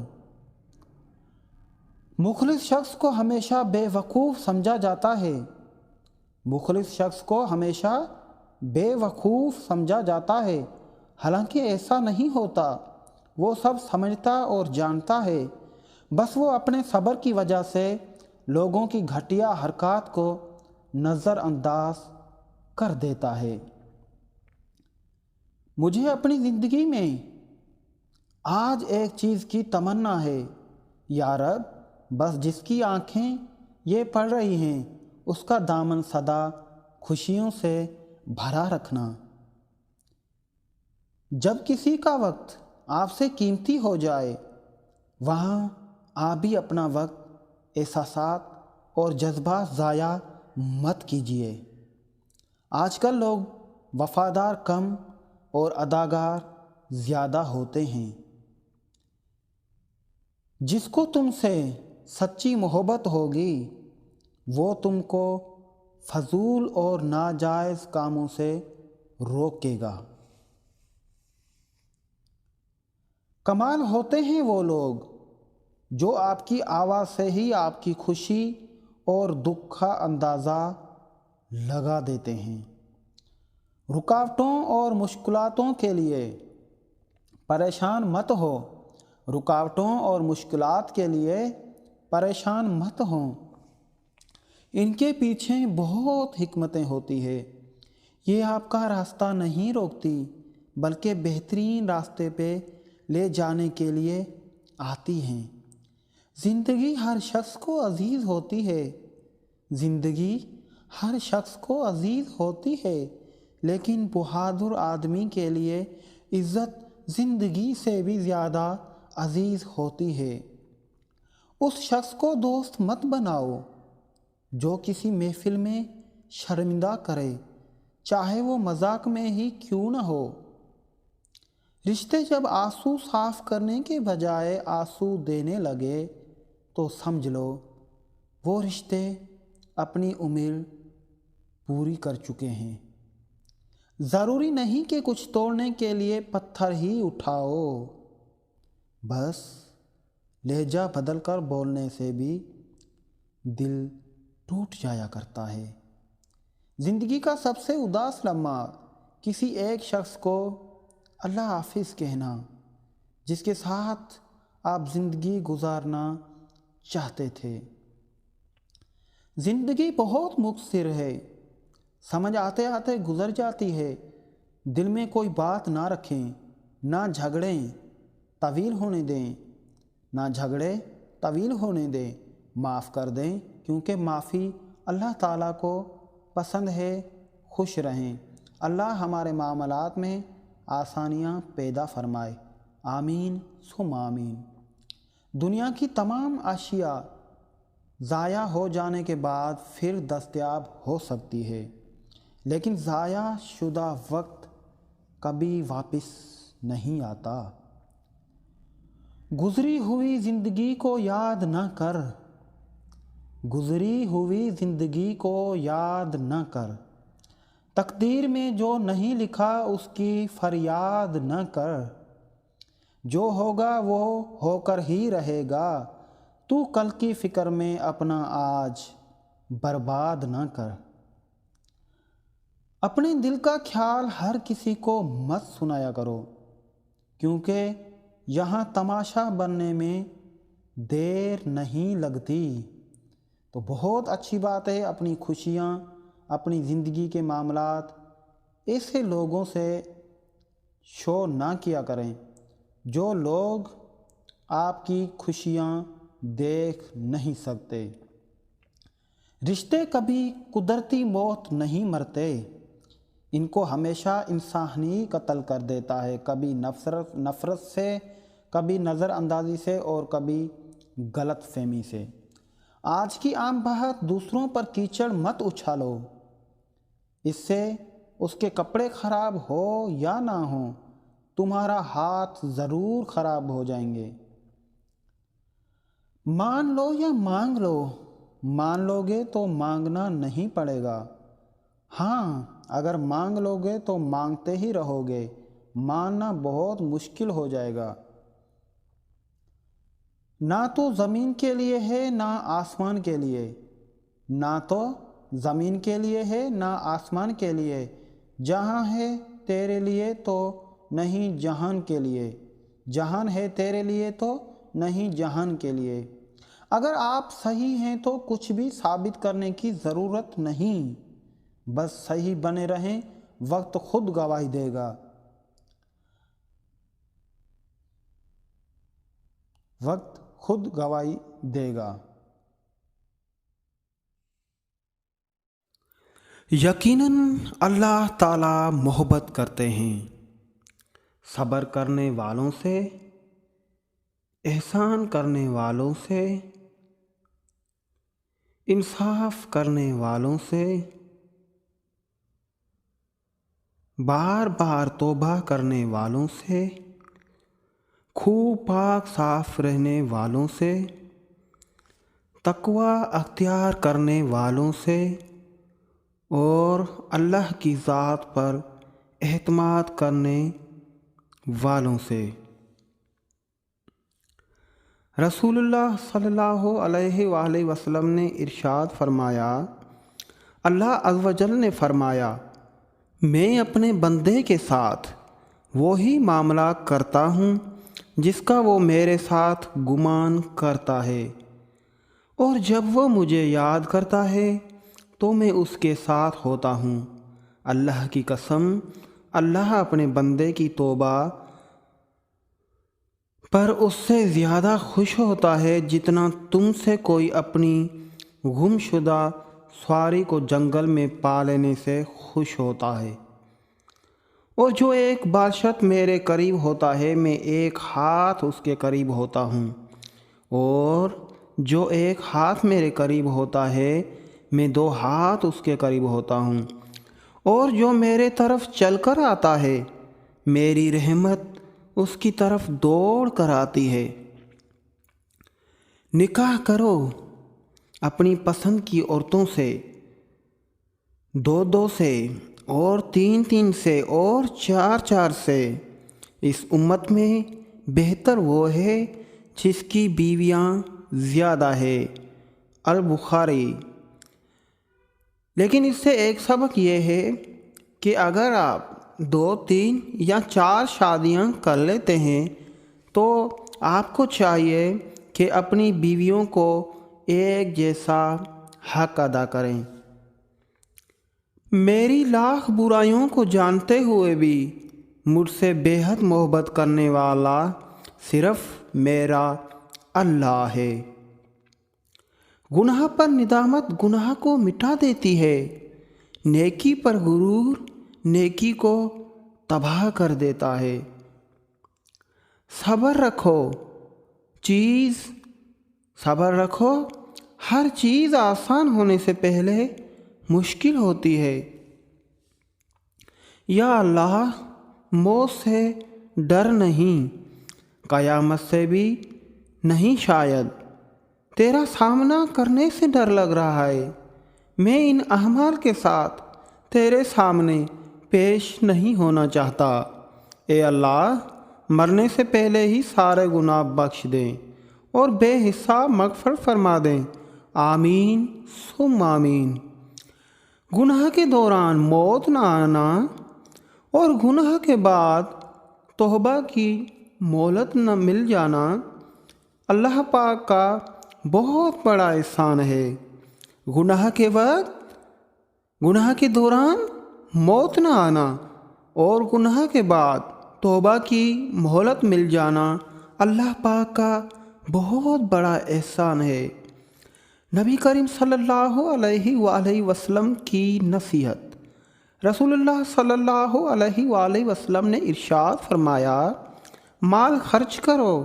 مخلص شخص کو ہمیشہ بے وقوف سمجھا جاتا ہے، حالانکہ ایسا نہیں ہوتا، وہ سب سمجھتا اور جانتا ہے، بس وہ اپنے صبر کی وجہ سے لوگوں کی گھٹیا حرکات کو نظر انداز کر دیتا ہے۔ مجھے اپنی زندگی میں آج ایک چیز کی تمنا ہے، یا رب، بس جس کی آنکھیں یہ پڑھ رہی ہیں اس کا دامن سدا خوشیوں سے بھرا رکھنا۔ جب کسی کا وقت آپ سے قیمتی ہو جائے وہاں آپ بھی اپنا وقت، احساسات اور جذبات ضائع مت کیجیے۔ آج کل لوگ وفادار کم اور اداکار زیادہ ہوتے ہیں۔ جس کو تم سے سچی محبت ہوگی وہ تم کو فضول اور ناجائز کاموں سے روکے گا۔ کمال ہوتے ہیں وہ لوگ جو آپ کی آواز سے ہی آپ کی خوشی اور دکھ کا اندازہ لگا دیتے ہیں۔ رکاوٹوں اور مشکلاتوں کے لیے پریشان مت ہوں، ان کے پیچھے بہت حکمتیں ہوتی ہیں، یہ آپ کا راستہ نہیں روکتی بلکہ بہترین راستے پہ لے جانے کے لیے آتی ہیں۔ زندگی ہر شخص کو عزیز ہوتی ہے، لیکن بہادر آدمی کے لیے عزت زندگی سے بھی زیادہ عزیز ہوتی ہے۔ اس شخص کو دوست مت بناؤ جو کسی محفل میں شرمندہ کرے، چاہے وہ مذاق میں ہی کیوں نہ ہو۔ رشتے جب آنسو صاف کرنے کے بجائے آنسو دینے لگے تو سمجھ لو وہ رشتے اپنی عمر پوری کر چکے ہیں۔ ضروری نہیں کہ کچھ توڑنے کے لیے پتھر ہی اٹھاؤ، بس لہجہ بدل کر بولنے سے بھی دل ٹوٹ جایا کرتا ہے۔ زندگی کا سب سے اداس لمحہ کسی ایک شخص کو اللہ حافظ کہنا جس کے ساتھ آپ زندگی گزارنا چاہتے تھے۔ زندگی بہت مختصر ہے، سمجھ آتے آتے گزر جاتی ہے۔ دل میں کوئی بات نہ رکھیں، نہ جھگڑیں طویل ہونے دیں، نہ جھگڑے طویل ہونے دیں، معاف کر دیں کیونکہ معافی اللہ تعالیٰ کو پسند ہے۔ خوش رہیں، اللہ ہمارے معاملات میں آسانیاں پیدا فرمائے، آمین ثم آمین۔ دنیا کی تمام اشیاء ضائع ہو جانے کے بعد پھر دستیاب ہو سکتی ہے، لیکن ضائع شدہ وقت کبھی واپس نہیں آتا۔ گزری ہوئی زندگی کو یاد نہ کر، گزری ہوئی زندگی کو یاد نہ کر، تقدیر میں جو نہیں لکھا اس کی فریاد نہ کر، جو ہوگا وہ ہو کر ہی رہے گا، تو کل کی فکر میں اپنا آج برباد نہ کر۔ اپنے دل کا خیال ہر کسی کو مت سنایا کرو، کیونکہ یہاں تماشا بننے میں دیر نہیں لگتی۔ تو بہت اچھی بات ہے، اپنی خوشیاں، اپنی زندگی کے معاملات ایسے لوگوں سے شو نہ کیا کریں جو لوگ آپ کی خوشیاں دیکھ نہیں سکتے۔ رشتے کبھی قدرتی موت نہیں مرتے، ان کو ہمیشہ انسان ہی قتل کر دیتا ہے، کبھی نفرت سے، کبھی نظر اندازی سے اور کبھی غلط فہمی سے۔ آج کی عام بات، دوسروں پر کیچڑ مت اچھالو، اس سے اس کے کپڑے خراب ہو یا نہ ہو تمہارا ہاتھ ضرور خراب ہو جائیں گے۔ مان لو یا مانگ لو، مان لو گے تو مانگنا نہیں پڑے گا، ہاں اگر مانگ لو گے تو مانگتے ہی رہو گے، ماننا بہت مشکل ہو جائے گا۔ نہ تو زمین کے لیے ہے نہ آسمان کے لیے، نہ تو زمین کے لیے ہے نہ آسمان کے لیے، جہاں ہے تیرے لیے تو نہیں جہان کے لیے، جہان ہے تیرے لیے تو نہیں جہان کے لیے۔ اگر آپ صحیح ہیں تو کچھ بھی ثابت کرنے کی ضرورت نہیں، بس صحیح بنے رہیں، وقت خود گواہی دے گا، وقت خود گواہی دے گا۔ یقیناً اللہ تعالیٰ محبت کرتے ہیں صبر کرنے والوں سے، احسان کرنے والوں سے، انصاف کرنے والوں سے، بار بار توبہ کرنے والوں سے، خوب پاک صاف رہنے والوں سے، تقوی اختیار کرنے والوں سے اور اللہ کی ذات پر اعتماد کرنے والوں سے۔ رسول اللہ صلی اللہ علیہ وآلہ وسلم نے ارشاد فرمایا، اللہ عز و جل نے فرمایا، میں اپنے بندے کے ساتھ وہی معاملہ کرتا ہوں جس کا وہ میرے ساتھ گمان کرتا ہے، اور جب وہ مجھے یاد کرتا ہے تو میں اس کے ساتھ ہوتا ہوں۔ اللہ کی قسم، اللہ اپنے بندے کی توبہ پر اس سے زیادہ خوش ہوتا ہے جتنا تم سے کوئی اپنی گم شدہ سواری کو جنگل میں پا لینے سے خوش ہوتا ہے۔ اور جو ایک بادشاہ میرے قریب ہوتا ہے میں ایک ہاتھ اس کے قریب ہوتا ہوں، اور جو ایک ہاتھ میرے قریب ہوتا ہے میں 2 ہاتھ اس کے قریب ہوتا ہوں، اور جو میرے طرف چل کر آتا ہے میری رحمت اس کی طرف دوڑ کر آتی ہے۔ نکاح کرو اپنی پسند کی عورتوں سے، 2 سے اور 3 سے اور 4 سے۔ اس امت میں بہتر وہ ہے جس کی بیویاں زیادہ ہے۔ البخاری۔ لیکن اس سے ایک سبق یہ ہے کہ اگر آپ 2 3 یا 4 شادیاں کر لیتے ہیں تو آپ کو چاہیے کہ اپنی بیویوں کو ایک جیسا حق ادا کریں۔ میری لاکھ برائیوں کو جانتے ہوئے بھی مجھ سے بے حد محبت کرنے والا صرف میرا اللہ ہے۔ گناہ پر ندامت گناہ کو مٹا دیتی ہے، نیکی پر غرور نیکی کو تباہ کر دیتا ہے۔ صبر رکھو، ہر چیز آسان ہونے سے پہلے مشکل ہوتی ہے۔ یا اللہ، موت سے ڈر نہیں، قیامت سے بھی نہیں، شاید تیرا سامنا کرنے سے ڈر لگ رہا ہے۔ میں ان اعمال کے ساتھ تیرے سامنے پیش نہیں ہونا چاہتا۔ اے اللہ، مرنے سے پہلے ہی سارے گناہ بخش دیں اور بے حساب مغفرت فرما دیں۔ آمین ثم آمین۔ گناہ کے دوران موت نہ آنا اور گناہ کے بعد توبہ کی مہلت نہ مل جانا اللہ پاک کا بہت بڑا احسان ہے۔ گناہ کے دوران موت نہ آنا اور گناہ کے بعد توبہ کی مہلت مل جانا اللہ پاک کا بہت بڑا احسان ہے۔ نبی کریم صلی اللہ علیہ وآلہ وسلم کی نصیحت۔ رسول اللہ صلی اللہ علیہ وآلہ وسلم نے ارشاد فرمایا، مال خرچ کرو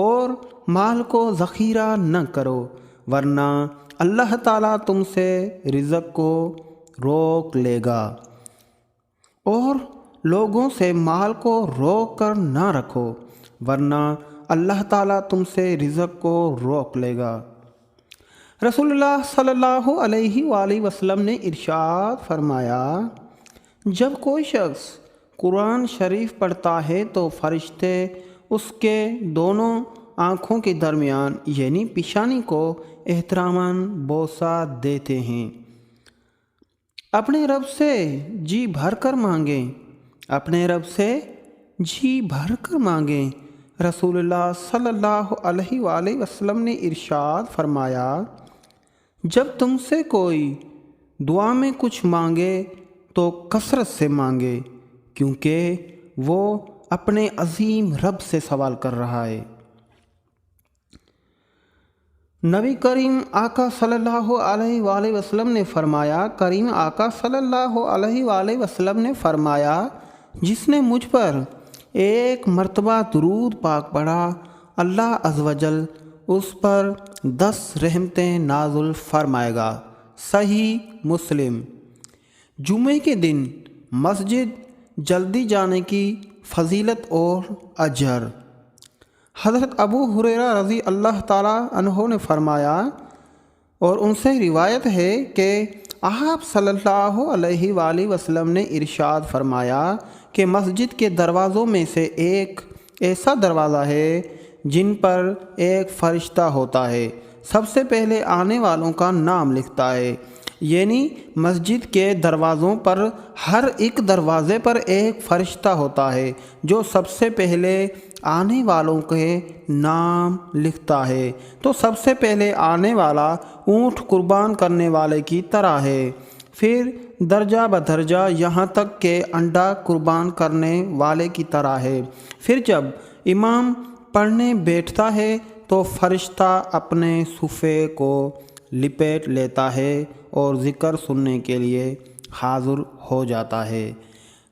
اور مال کو ذخیرہ نہ کرو، ورنہ اللہ تعالیٰ تم سے رزق کو روک لے گا، اور لوگوں سے مال کو روک کر نہ رکھو، ورنہ اللہ تعالیٰ تم سے رزق کو روک لے گا۔ رسول اللہ صلی اللہ علیہ وآلہ وسلم نے ارشاد فرمایا، جب کوئی شخص قرآن شریف پڑھتا ہے تو فرشتے اس کے دونوں آنکھوں کے درمیان یعنی پیشانی کو احتراماً بوسہ دیتے ہیں۔ اپنے رب سے جی بھر کر مانگیں۔ رسول اللہ صلی اللہ علیہ وآلہ وسلم نے ارشاد فرمایا، جب تم سے کوئی دعا میں کچھ مانگے تو کثرت سے مانگے، کیونکہ وہ اپنے عظیم رب سے سوال کر رہا ہے۔ نبی کریم آقا صلی اللہ علیہ وآلہ وسلم نے فرمایا، جس نے مجھ پر ایک مرتبہ درود پاک پڑھا، اللہ عز و جل اس پر 10 رحمتیں نازل فرمائے گا۔ صحیح مسلم۔ جمعے کے دن مسجد جلدی جانے کی فضیلت اور اجر۔ حضرت ابو ہریرہ رضی اللہ تعالیٰ عنہ نے فرمایا، اور ان سے روایت ہے کہ آپ صلی اللہ علیہ وآلہ وسلم نے ارشاد فرمایا کہ مسجد کے دروازوں میں سے ایک ایسا دروازہ ہے جن پر ایک فرشتہ ہوتا ہے، سب سے پہلے آنے والوں کا نام لکھتا ہے، یعنی مسجد کے دروازوں پر ہر ایک دروازے پر ایک فرشتہ ہوتا ہے جو سب سے پہلے آنے والوں کے نام لکھتا ہے۔ تو سب سے پہلے آنے والا اونٹ قربان کرنے والے کی طرح ہے، پھر درجہ بدرجہ یہاں تک کہ انڈا قربان کرنے والے کی طرح ہے۔ پھر جب امام پڑھنے بیٹھتا ہے تو فرشتہ اپنے صفحے کو لپیٹ لیتا ہے اور ذکر سننے کے لیے حاضر ہو جاتا ہے۔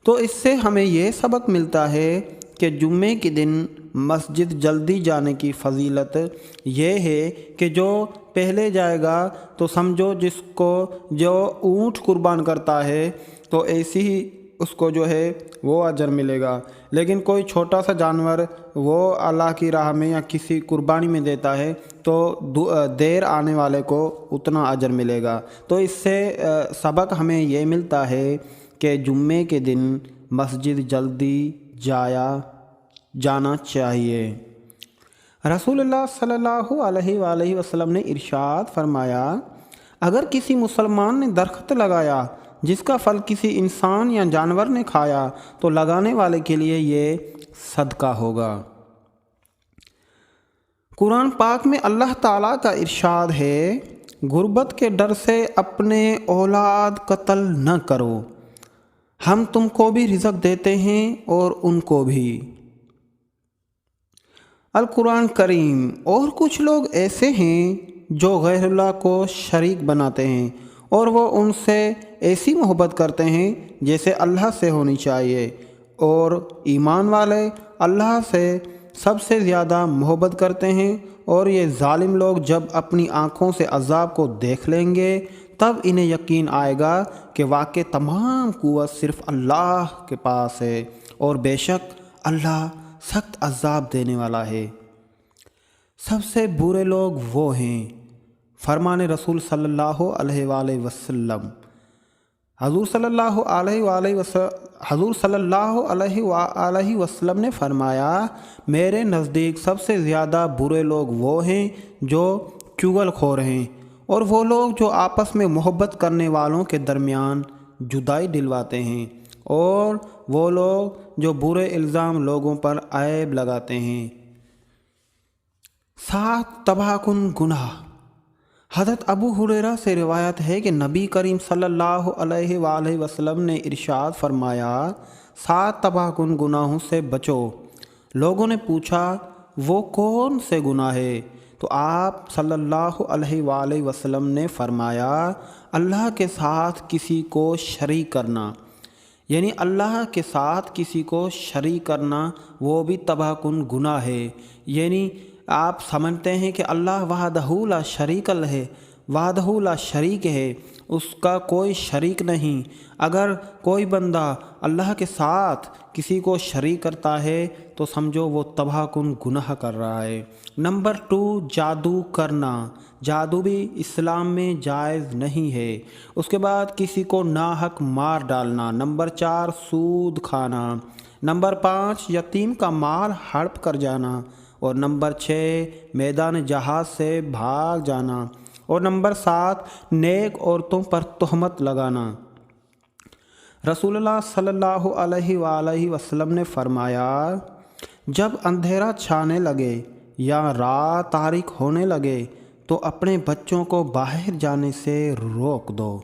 تو اس سے ہمیں یہ سبق ملتا ہے کہ جمعے کے دن مسجد جلدی جانے کی فضیلت یہ ہے کہ جو پہلے جائے گا تو سمجھو جس کو جو اونٹ قربان کرتا ہے تو ایسی ہی اس کو جو ہے وہ اجر ملے گا، لیکن کوئی چھوٹا سا جانور وہ اللہ کی راہ میں یا کسی قربانی میں دیتا ہے تو دیر آنے والے کو اتنا اجر ملے گا۔ تو اس سے سبق ہمیں یہ ملتا ہے کہ جمعے کے دن مسجد جلدی جانا چاہیے۔ رسول اللہ صلی اللہ علیہ وآلہ وسلم نے ارشاد فرمایا، اگر کسی مسلمان نے درخت لگایا جس کا پھل کسی انسان یا جانور نے کھایا تو لگانے والے کے لیے یہ صدقہ ہوگا۔ قرآن پاک میں اللہ تعالیٰ کا ارشاد ہے، غربت کے ڈر سے اپنے اولاد قتل نہ کرو، ہم تم کو بھی رزق دیتے ہیں اور ان کو بھی۔ القرآن کریم۔ اور کچھ لوگ ایسے ہیں جو غیر اللہ کو شریک بناتے ہیں اور وہ ان سے ایسی محبت کرتے ہیں جیسے اللہ سے ہونی چاہیے، اور ایمان والے اللہ سے سب سے زیادہ محبت کرتے ہیں، اور یہ ظالم لوگ جب اپنی آنکھوں سے عذاب کو دیکھ لیں گے تب انہیں یقین آئے گا کہ واقع تمام قوت صرف اللہ کے پاس ہے، اور بے شک اللہ سخت عذاب دینے والا ہے۔ سب سے برے لوگ وہ ہیں، فرمان رسول صلی اللہ علیہ وآلہ وسلم۔ حضور صلی اللہ علیہ وآلہ وسلم نے فرمایا، میرے نزدیک سب سے زیادہ برے لوگ وہ ہیں جو چغل خور ہیں، اور وہ لوگ جو آپس میں محبت کرنے والوں کے درمیان جدائی دلواتے ہیں، اور وہ لوگ جو برے الزام لوگوں پر عیب لگاتے ہیں۔ 7 تباہ کن گناہ۔ حضرت ابو ہریرہ سے روایت ہے کہ نبی کریم صلی اللہ علیہ وآلہ وسلم نے ارشاد فرمایا، 7 تباہ کن گناہوں سے بچو۔ لوگوں نے پوچھا وہ کون سے گناہ ہے؟ تو آپ صلی اللہ علیہ وآلہ وسلم نے فرمایا، اللہ کے ساتھ کسی کو شریک کرنا، یعنی اللہ کے ساتھ کسی کو شریک کرنا وہ بھی تباہ کن گناہ ہے۔ یعنی آپ سمجھتے ہیں کہ اللہ وحدہ لا شریک ہے، وحدہ لا شریک ہے، اس کا کوئی شریک نہیں۔ اگر کوئی بندہ اللہ کے ساتھ کسی کو شریک کرتا ہے تو سمجھو وہ تباہ کن گناہ کر رہا ہے۔ نمبر 2، جادو کرنا۔ جادو بھی اسلام میں جائز نہیں ہے۔ اس کے بعد کسی کو ناحق مار ڈالنا۔ نمبر 4، سود کھانا۔ نمبر 5، یتیم کا مال ہڑپ کر جانا۔ اور نمبر 6، میدان جہاد سے بھاگ جانا۔ اور نمبر 7، نیک عورتوں پر تہمت لگانا۔ رسول اللہ صلی اللہ علیہ وآلہ وسلم نے فرمایا، جب اندھیرا چھانے لگے یا رات تاریک ہونے لگے تو اپنے بچوں کو باہر جانے سے روک دو،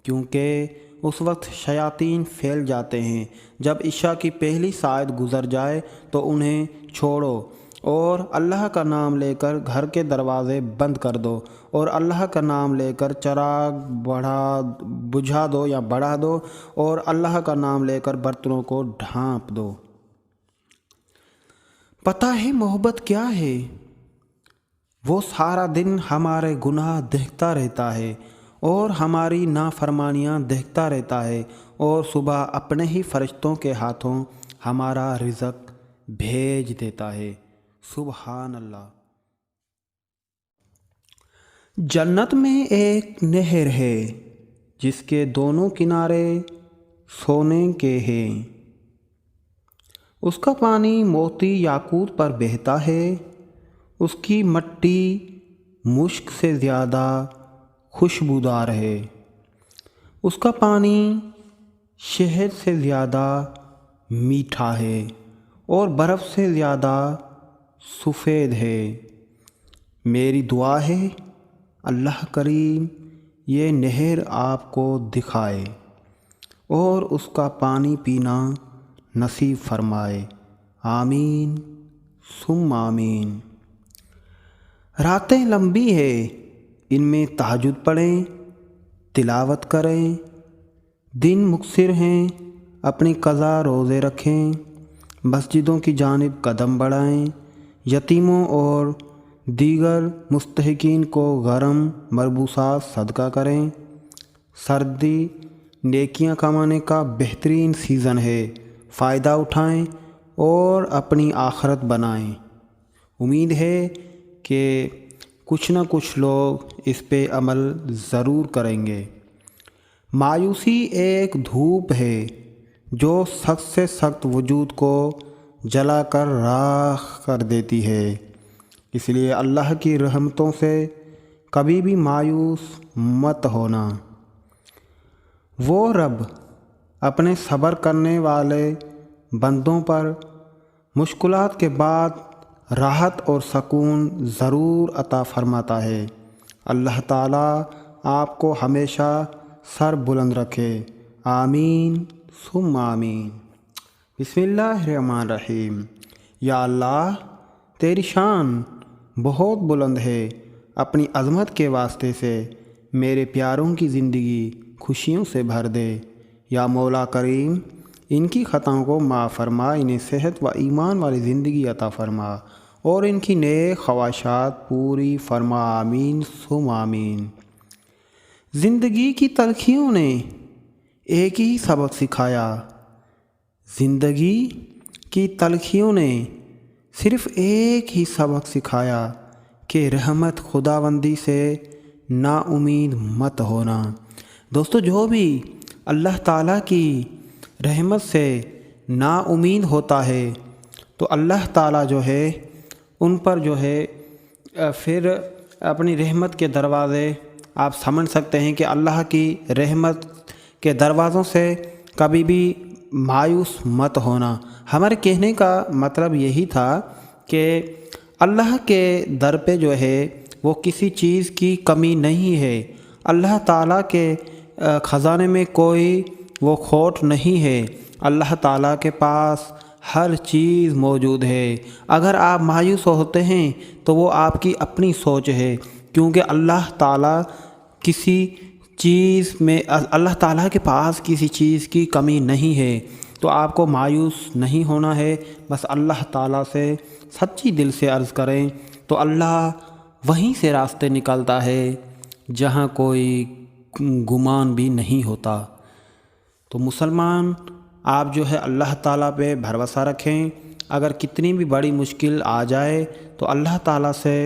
کیونکہ اس وقت شیاطین پھیل جاتے ہیں۔ جب عشاء کی پہلی ساعت گزر جائے تو انہیں چھوڑو اور اللہ کا نام لے کر گھر کے دروازے بند کر دو، اور اللہ کا نام لے کر چراغ بجھا دو یا بڑھا دو، اور اللہ کا نام لے کر برتنوں کو ڈھانپ دو۔ پتہ ہے محبت کیا ہے؟ وہ سارا دن ہمارے گناہ دیکھتا رہتا ہے اور ہماری نافرمانیاں دیکھتا رہتا ہے، اور صبح اپنے ہی فرشتوں کے ہاتھوں ہمارا رزق بھیج دیتا ہے۔ سبحان اللہ۔ جنت میں ایک نہر ہے جس کے دونوں کنارے سونے کے ہیں، اس کا پانی موتی یاقوت پر بہتا ہے، اس کی مٹی مشک سے زیادہ خوشبودار ہے، اس کا پانی شہد سے زیادہ میٹھا ہے اور برف سے زیادہ سفید ہے۔ میری دعا ہے اللہ کریم یہ نہر آپ کو دکھائے اور اس کا پانی پینا نصیب فرمائے، آمین ثم آمین۔ راتیں لمبی ہیں، ان میں تہجد پڑھیں، تلاوت کریں۔ دن مقصر ہیں، اپنی قضا روزے رکھیں، مسجدوں کی جانب قدم بڑھائیں، یتیموں اور دیگر مستحقین کو گرم مربوسات صدقہ کریں۔ سردی نیکیاں کمانے کا بہترین سیزن ہے، فائدہ اٹھائیں اور اپنی آخرت بنائیں۔ امید ہے کہ کچھ نہ کچھ لوگ اس پہ عمل ضرور کریں گے۔ مایوسی ایک دھوپ ہے جو سخت سے سخت وجود کو جلا کر راکھ کر دیتی ہے، اس لیے اللہ کی رحمتوں سے کبھی بھی مایوس مت ہونا۔ وہ رب اپنے صبر کرنے والے بندوں پر مشکلات کے بعد راحت اور سکون ضرور عطا فرماتا ہے۔ اللہ تعالیٰ آپ کو ہمیشہ سر بلند رکھے، آمین ثم آمین۔ بسم اللہ الرحمن الرحیم۔ یا اللہ، تیری شان بہت بلند ہے، اپنی عظمت کے واسطے سے میرے پیاروں کی زندگی خوشیوں سے بھر دے۔ یا مولا کریم، ان کی خطاؤں کو معاف فرما، انہیں صحت و ایمان والی زندگی عطا فرما اور ان کی نیک خواہشات پوری فرما، آمین ثم آمین۔ زندگی کی تلخیوں نے ایک ہی سبق سکھایا، زندگی کی تلخیوں نے صرف ایک ہی سبق سکھایا کہ رحمت خداوندی سے نا امید مت ہونا۔ دوستو، جو بھی اللہ تعالیٰ کی رحمت سے نا امید ہوتا ہے تو اللہ تعالیٰ جو ہے ان پر جو ہے پھر اپنی رحمت کے دروازے، آپ سمجھ سکتے ہیں کہ اللہ کی رحمت کے دروازوں سے کبھی بھی مایوس مت ہونا۔ ہمارے کہنے کا مطلب یہی تھا کہ اللہ کے در پہ جو ہے وہ کسی چیز کی کمی نہیں ہے، اللہ تعالیٰ کے خزانے میں کوئی وہ کھوٹ نہیں ہے، اللہ تعالیٰ کے پاس ہر چیز موجود ہے۔ اگر آپ مایوس ہوتے ہیں تو وہ آپ کی اپنی سوچ ہے، کیونکہ اللہ تعالیٰ اللہ تعالیٰ کے پاس کسی چیز کی کمی نہیں ہے، تو آپ کو مایوس نہیں ہونا ہے۔ بس اللہ تعالیٰ سے سچی دل سے عرض کریں تو اللہ وہیں سے راستے نکلتا ہے جہاں کوئی گمان بھی نہیں ہوتا۔ تو مسلمان، آپ جو ہے اللہ تعالیٰ پہ بھروسہ رکھیں، اگر کتنی بھی بڑی مشکل آ جائے تو اللہ تعالیٰ سے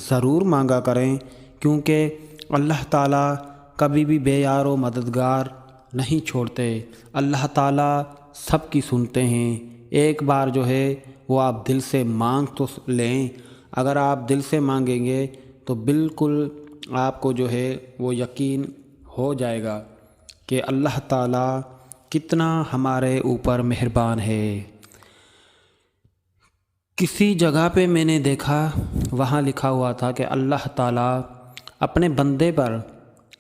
ضرور مانگا کریں، کیونکہ اللہ تعالیٰ کبھی بھی بے یار و مددگار نہیں چھوڑتے۔ اللہ تعالیٰ سب کی سنتے ہیں، ایک بار جو ہے وہ آپ دل سے مانگ تو لیں، اگر آپ دل سے مانگیں گے تو بالکل آپ کو جو ہے وہ یقین ہو جائے گا کہ اللہ تعالیٰ کتنا ہمارے اوپر مہربان ہے۔ کسی جگہ پہ میں نے دیکھا، وہاں لکھا ہوا تھا کہ اللہ تعالیٰ اپنے بندے پر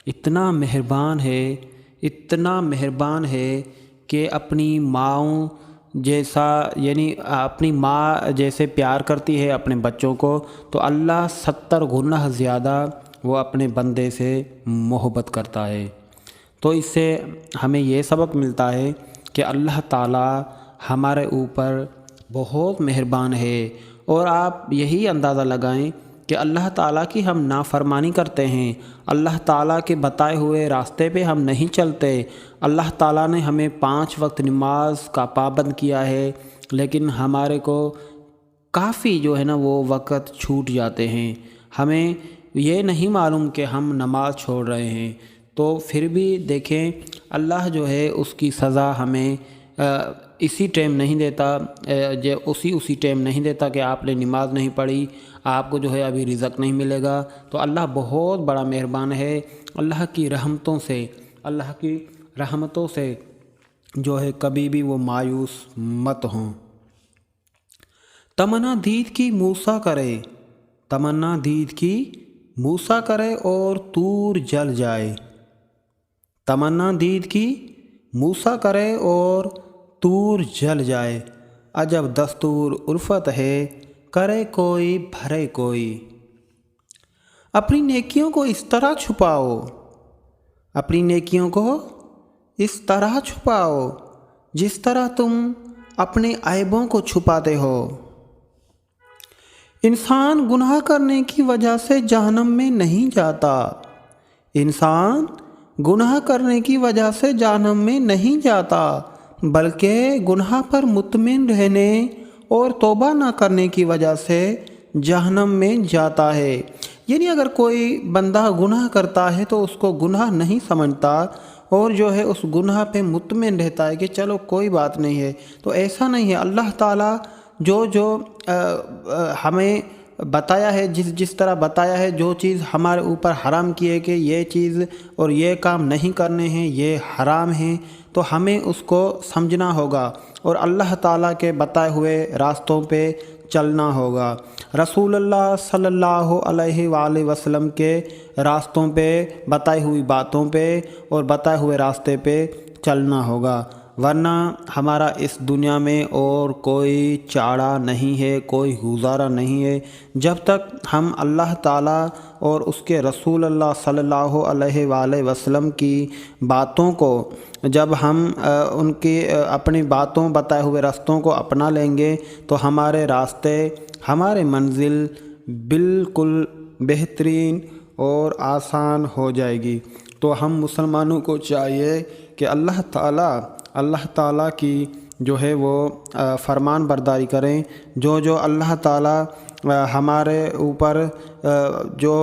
اتنا مہربان ہے، اتنا مہربان ہے کہ اپنی ماؤں جیسا، یعنی اپنی ماں جیسے پیار کرتی ہے اپنے بچوں کو، تو اللہ 70 گنا زیادہ وہ اپنے بندے سے محبت کرتا ہے۔ تو اس سے ہمیں یہ سبق ملتا ہے کہ اللہ تعالیٰ ہمارے اوپر بہت مہربان ہے، اور آپ یہی اندازہ لگائیں کہ اللہ تعالیٰ کی ہم نافرمانی کرتے ہیں، اللہ تعالیٰ کے بتائے ہوئے راستے پہ ہم نہیں چلتے، اللہ تعالیٰ نے ہمیں 5 وقت نماز کا پابند کیا ہے، لیکن ہمارے کو کافی جو ہے نا وہ وقت چھوٹ جاتے ہیں، ہمیں یہ نہیں معلوم کہ ہم نماز چھوڑ رہے ہیں، تو پھر بھی دیکھیں اللہ جو ہے اس کی سزا ہمیں اسی ٹائم نہیں دیتا، اسی ٹائم نہیں دیتا کہ آپ نے نماز نہیں پڑھی، آپ کو جو ہے ابھی رزق نہیں ملے گا۔ تو اللہ بہت بڑا مہربان ہے، اللہ کی رحمتوں سے جو ہے کبھی بھی وہ مایوس مت ہوں۔ تمنا دید کی موسیٰ کرے، تمنا دید کی موسیٰ کرے اور طور جل جائے، تمنا دید کی موسیٰ کرے اور طور جل جائے، عجب دستور الفت ہے کرے کوئی بھرے کوئی۔ اپنی نیکیوں کو اس طرح چھپاؤ، اپنی نیکیوں کو اس طرح چھپاؤ جس طرح تم اپنے عیبوں کو چھپاتے ہو۔ انسان گناہ کرنے کی وجہ سے جہنم میں نہیں جاتا، انسان گناہ کرنے کی وجہ سے جہنم میں نہیں جاتا، بلکہ گناہ پر مطمئن رہنے اور توبہ نہ کرنے کی وجہ سے جہنم میں جاتا ہے۔ یعنی اگر کوئی بندہ گناہ کرتا ہے تو اس کو گناہ نہیں سمجھتا اور جو ہے اس گناہ پہ مطمئن رہتا ہے کہ چلو کوئی بات نہیں ہے، تو ایسا نہیں ہے۔ اللہ تعالیٰ جو ہمیں بتایا ہے، جس طرح بتایا ہے، جو چیز ہمارے اوپر حرام کی ہے کہ یہ چیز اور یہ کام نہیں کرنے ہیں، یہ حرام ہیں، تو ہمیں اس کو سمجھنا ہوگا اور اللہ تعالیٰ کے بتائے ہوئے راستوں پہ چلنا ہوگا، رسول اللہ صلی اللہ علیہ وآلہ وسلم کے راستوں پہ، بتائی ہوئی باتوں پہ اور بتائے ہوئے راستے پہ چلنا ہوگا، ورنہ ہمارا اس دنیا میں اور کوئی چارہ نہیں ہے، کوئی گزارا نہیں ہے، جب تک ہم اللہ تعالیٰ اور اس کے رسول اللہ صلی اللہ علیہ وآلہ وسلم کی باتوں کو، جب ہم ان کی اپنی باتوں بتائے ہوئے راستوں کو اپنا لیں گے تو ہمارے راستے، ہمارے منزل بالکل بہترین اور آسان ہو جائے گی۔ تو ہم مسلمانوں کو چاہیے کہ اللہ تعالیٰ کی جو ہے وہ فرمان برداری کریں، جو اللہ تعالیٰ ہمارے اوپر جو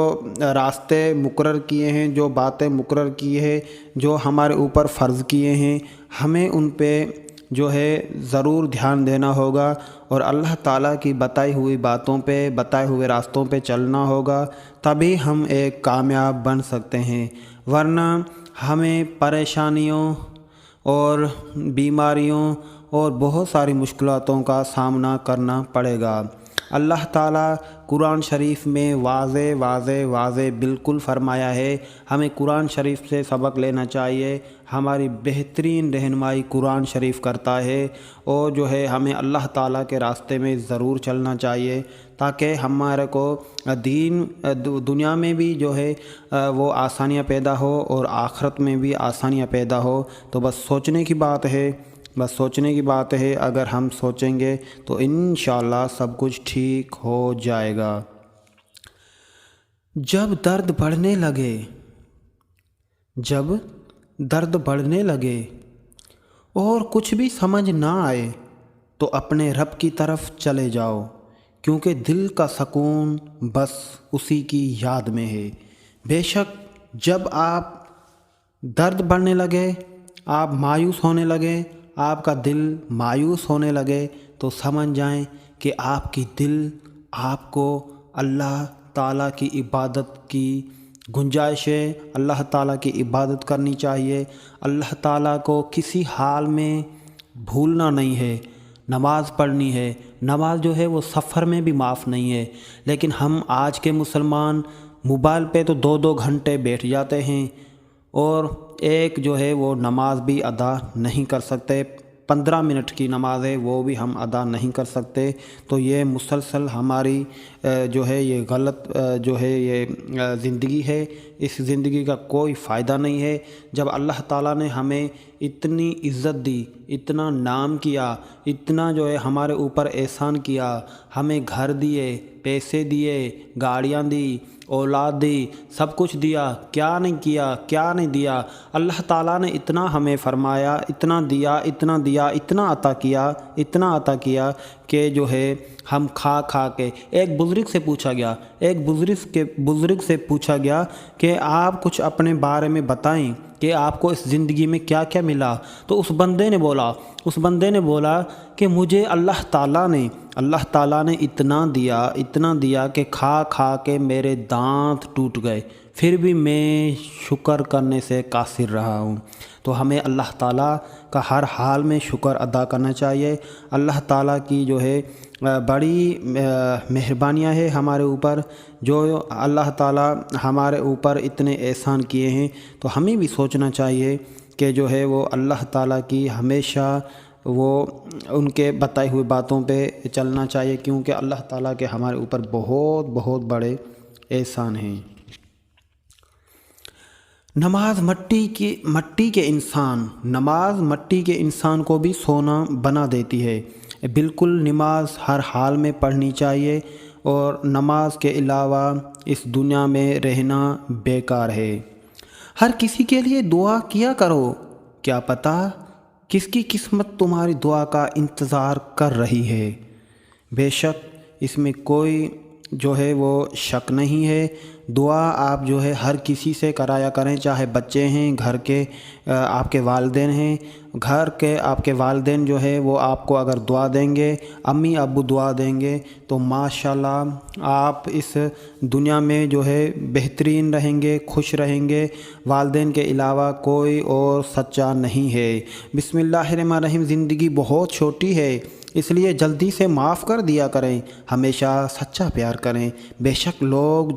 راستے مقرر کیے ہیں، جو باتیں مقرر کی ہے، جو ہمارے اوپر فرض کیے ہیں، ہمیں ان پہ جو ہے ضرور دھیان دینا ہوگا اور اللہ تعالیٰ کی بتائی ہوئی باتوں پہ، بتائے ہوئے راستوں پہ چلنا ہوگا، تبھی ہم ایک کامیاب بن سکتے ہیں، ورنہ ہمیں پریشانیوں اور بیماریوں اور بہت ساری مشکلاتوں کا سامنا کرنا پڑے گا۔ اللہ تعالیٰ قرآن شریف میں واضح بالکل فرمایا ہے، ہمیں قرآن شریف سے سبق لینا چاہیے، ہماری بہترین رہنمائی قرآن شریف کرتا ہے، اور جو ہے ہمیں اللہ تعالیٰ کے راستے میں ضرور چلنا چاہیے تاکہ ہمارے کو دنیا میں بھی جو ہے وہ آسانیاں پیدا ہو اور آخرت میں بھی آسانیاں پیدا ہو۔ تو بس سوچنے کی بات ہے، اگر ہم سوچیں گے تو انشاءاللہ سب کچھ ٹھیک ہو جائے گا۔ جب درد بڑھنے لگے اور کچھ بھی سمجھ نہ آئے تو اپنے رب کی طرف چلے جاؤ، کیونکہ دل کا سکون بس اسی کی یاد میں ہے۔ بے شک جب آپ درد بڑھنے لگے، آپ مایوس ہونے لگے، آپ کا دل مایوس ہونے لگے، تو سمجھ جائیں کہ آپ کی دل آپ کو اللہ تعالیٰ کی عبادت کی گنجائش ہے، اللہ تعالیٰ کی عبادت کرنی چاہیے، اللہ تعالیٰ کو کسی حال میں بھولنا نہیں ہے، نماز پڑھنی ہے۔ نماز جو ہے وہ سفر میں بھی معاف نہیں ہے، لیکن ہم آج کے مسلمان موبائل پہ تو 2 گھنٹے بیٹھ جاتے ہیں اور ایک جو ہے وہ نماز بھی ادا نہیں کر سکتے، 15 منٹ کی نماز ہے وہ بھی ہم ادا نہیں کر سکتے۔ تو یہ مسلسل ہماری جو ہے یہ غلط جو ہے یہ زندگی ہے، اس زندگی کا کوئی فائدہ نہیں ہے۔ جب اللہ تعالیٰ نے ہمیں اتنی عزت دی، اتنا نام کیا، اتنا جو ہے ہمارے اوپر احسان کیا، ہمیں گھر دیے، پیسے دیے، گاڑیاں دی، اولاد دی، سب کچھ دیا، کیا نہیں دیا۔ اللہ تعالیٰ نے اتنا ہمیں فرمایا، اتنا دیا، اتنا عطا کیا کہ جو ہے ہم کھا کے ایک بزرگ سے پوچھا گیا کہ آپ کچھ اپنے بارے میں بتائیں کہ آپ کو اس زندگی میں کیا کیا ملا، تو اس بندے نے بولا کہ مجھے اللہ تعالیٰ نے اتنا دیا کہ کھا کے میرے دانت ٹوٹ گئے، پھر بھی میں شکر کرنے سے قاصر رہا ہوں۔ تو ہمیں اللہ تعالیٰ کا ہر حال میں شکر ادا کرنا چاہیے۔ اللہ تعالیٰ کی جو ہے بڑی مہربانیاں ہیں ہمارے اوپر، جو اللہ تعالیٰ ہمارے اوپر اتنے احسان کیے ہیں، تو ہمیں بھی سوچنا چاہیے کہ جو ہے وہ اللہ تعالیٰ کی ہمیشہ وہ ان کے بتائی ہوئی باتوں پہ چلنا چاہیے، کیونکہ اللہ تعالیٰ کے ہمارے اوپر بہت بڑے احسان ہیں۔ نماز مٹی کے انسان کو بھی سونا بنا دیتی ہے۔ بالکل نماز ہر حال میں پڑھنی چاہیے، اور نماز کے علاوہ اس دنیا میں رہنا بیکار ہے۔ ہر کسی کے لیے دعا کیا کرو، کیا پتہ کس کی قسمت تمہاری دعا کا انتظار کر رہی ہے۔ بے شک اس میں کوئی جو ہے وہ شک نہیں ہے۔ دعا آپ جو ہے ہر کسی سے کرایا کریں، چاہے بچے ہیں، گھر کے آپ کے والدین ہیں، گھر کے آپ کے والدین جو ہے وہ آپ کو اگر دعا دیں گے، امی ابو دعا دیں گے تو ماشاءاللہ آپ اس دنیا میں جو ہے بہترین رہیں گے، خوش رہیں گے۔ والدین کے علاوہ کوئی اور سچا نہیں ہے۔ بسم اللہ الرحمن الرحیم۔ زندگی بہت چھوٹی ہے، اس لیے جلدی سے معاف کر دیا کریں، ہمیشہ سچا پیار کریں۔ بے شک لوگ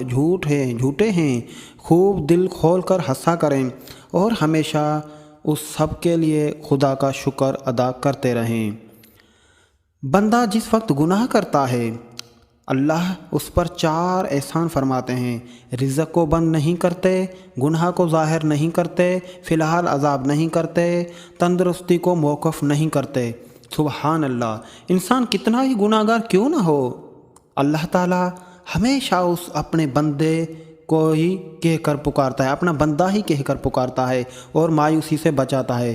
جھوٹے ہیں، خوب دل کھول کر ہنسا کریں اور ہمیشہ اس سب کے لیے خدا کا شکر ادا کرتے رہیں۔ بندہ جس وقت گناہ کرتا ہے اللہ اس پر 4 احسان فرماتے ہیں۔ رزق کو بند نہیں کرتے، گناہ کو ظاہر نہیں کرتے، فی الحال عذاب نہیں کرتے، تندرستی کو موقف نہیں کرتے۔ سبحان اللہ، انسان کتنا ہی گناہ گار کیوں نہ ہو، اللہ تعالیٰ ہمیشہ اس اپنے بندے کو ہی کہہ کر پکارتا ہے، اپنا بندہ ہی کہہ کر پکارتا ہے اور مایوسی سے بچاتا ہے۔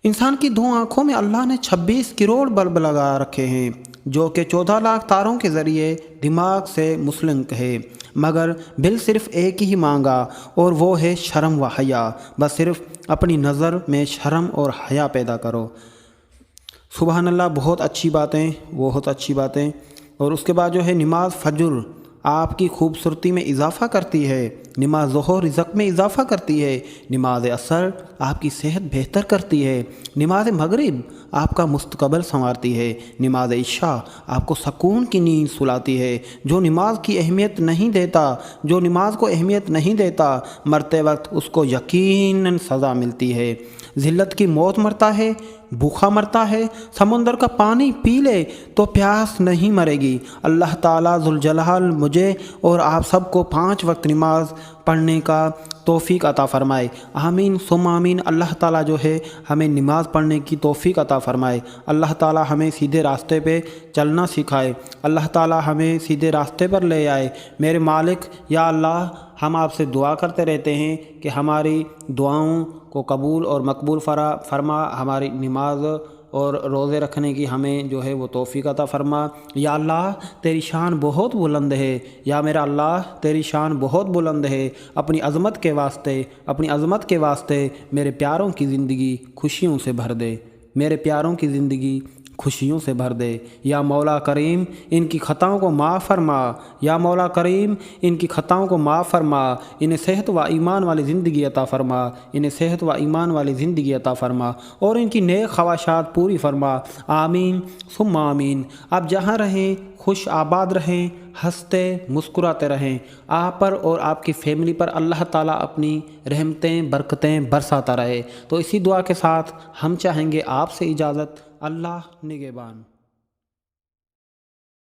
انسان کی 2 آنکھوں میں اللہ نے 26 کروڑ بلب لگا رکھے ہیں، جو کہ 14 لاکھ تاروں کے ذریعے دماغ سے منسلک ہے، مگر بل صرف ایک ہی مانگا اور وہ ہے شرم و حیا۔ بس صرف اپنی نظر میں شرم اور حیا پیدا کرو۔ سبحان اللہ، بہت اچھی باتیں۔ اور اس کے بعد جو ہے نماز فجر آپ کی خوبصورتی میں اضافہ کرتی ہے، نماز ظہر رزق میں اضافہ کرتی ہے، نماز عصر آپ کی صحت بہتر کرتی ہے، نماز مغرب آپ کا مستقبل سنوارتی ہے، نماز عشاء آپ کو سکون کی نیند سلاتی ہے۔ جو نماز کو اہمیت نہیں دیتا مرتے وقت اس کو یقیناً سزا ملتی ہے۔ ذلت کی موت مرتا ہے، بھوکا مرتا ہے، سمندر کا پانی پی لے تو پیاس نہیں مرے گی۔ اللہ تعالیٰ ذوالجلال مجھے اور آپ سب کو 5 وقت نماز پڑھنے کا توفیق عطا فرمائے، آمین ثم آمین۔ اللہ تعالیٰ جو ہے ہمیں نماز پڑھنے کی توفیق عطا فرمائے، اللہ تعالیٰ ہمیں سیدھے راستے پہ چلنا سکھائے، اللہ تعالیٰ ہمیں سیدھے راستے پر لے آئے۔ میرے مالک یا اللہ، ہم آپ سے دعا کرتے رہتے ہیں کہ ہماری دعاؤں کو قبول اور مقبول فرما، ہماری نماز اور روزے رکھنے کی ہمیں جو ہے وہ توفیق عطا فرما۔ یا اللہ تیری شان بہت بلند ہے، یا میرا اللہ تیری شان بہت بلند ہے، اپنی عظمت کے واسطے میرے پیاروں کی زندگی خوشیوں سے بھر دے، میرے پیاروں کی زندگی خوشیوں سے بھر دے۔ یا مولا کریم ان کی خطاؤں کو معاف فرما، یا مولا کریم ان کی خطاؤں کو معاف فرما، انہیں صحت و ایمان والی زندگی عطا فرما، انہیں صحت و ایمان والی زندگی عطا فرما اور ان کی نیک خواہشات پوری فرما، آمین ثم آمین۔ آپ جہاں رہیں خوش آباد رہیں، ہنستے مسکراتے رہیں، آپ پر اور آپ کی فیملی پر اللہ تعالیٰ اپنی رحمتیں برکتیں برساتا رہے۔ تو اسی دعا کے ساتھ ہم چاہیں گے آپ سے اجازت۔ اللہ نگہبان۔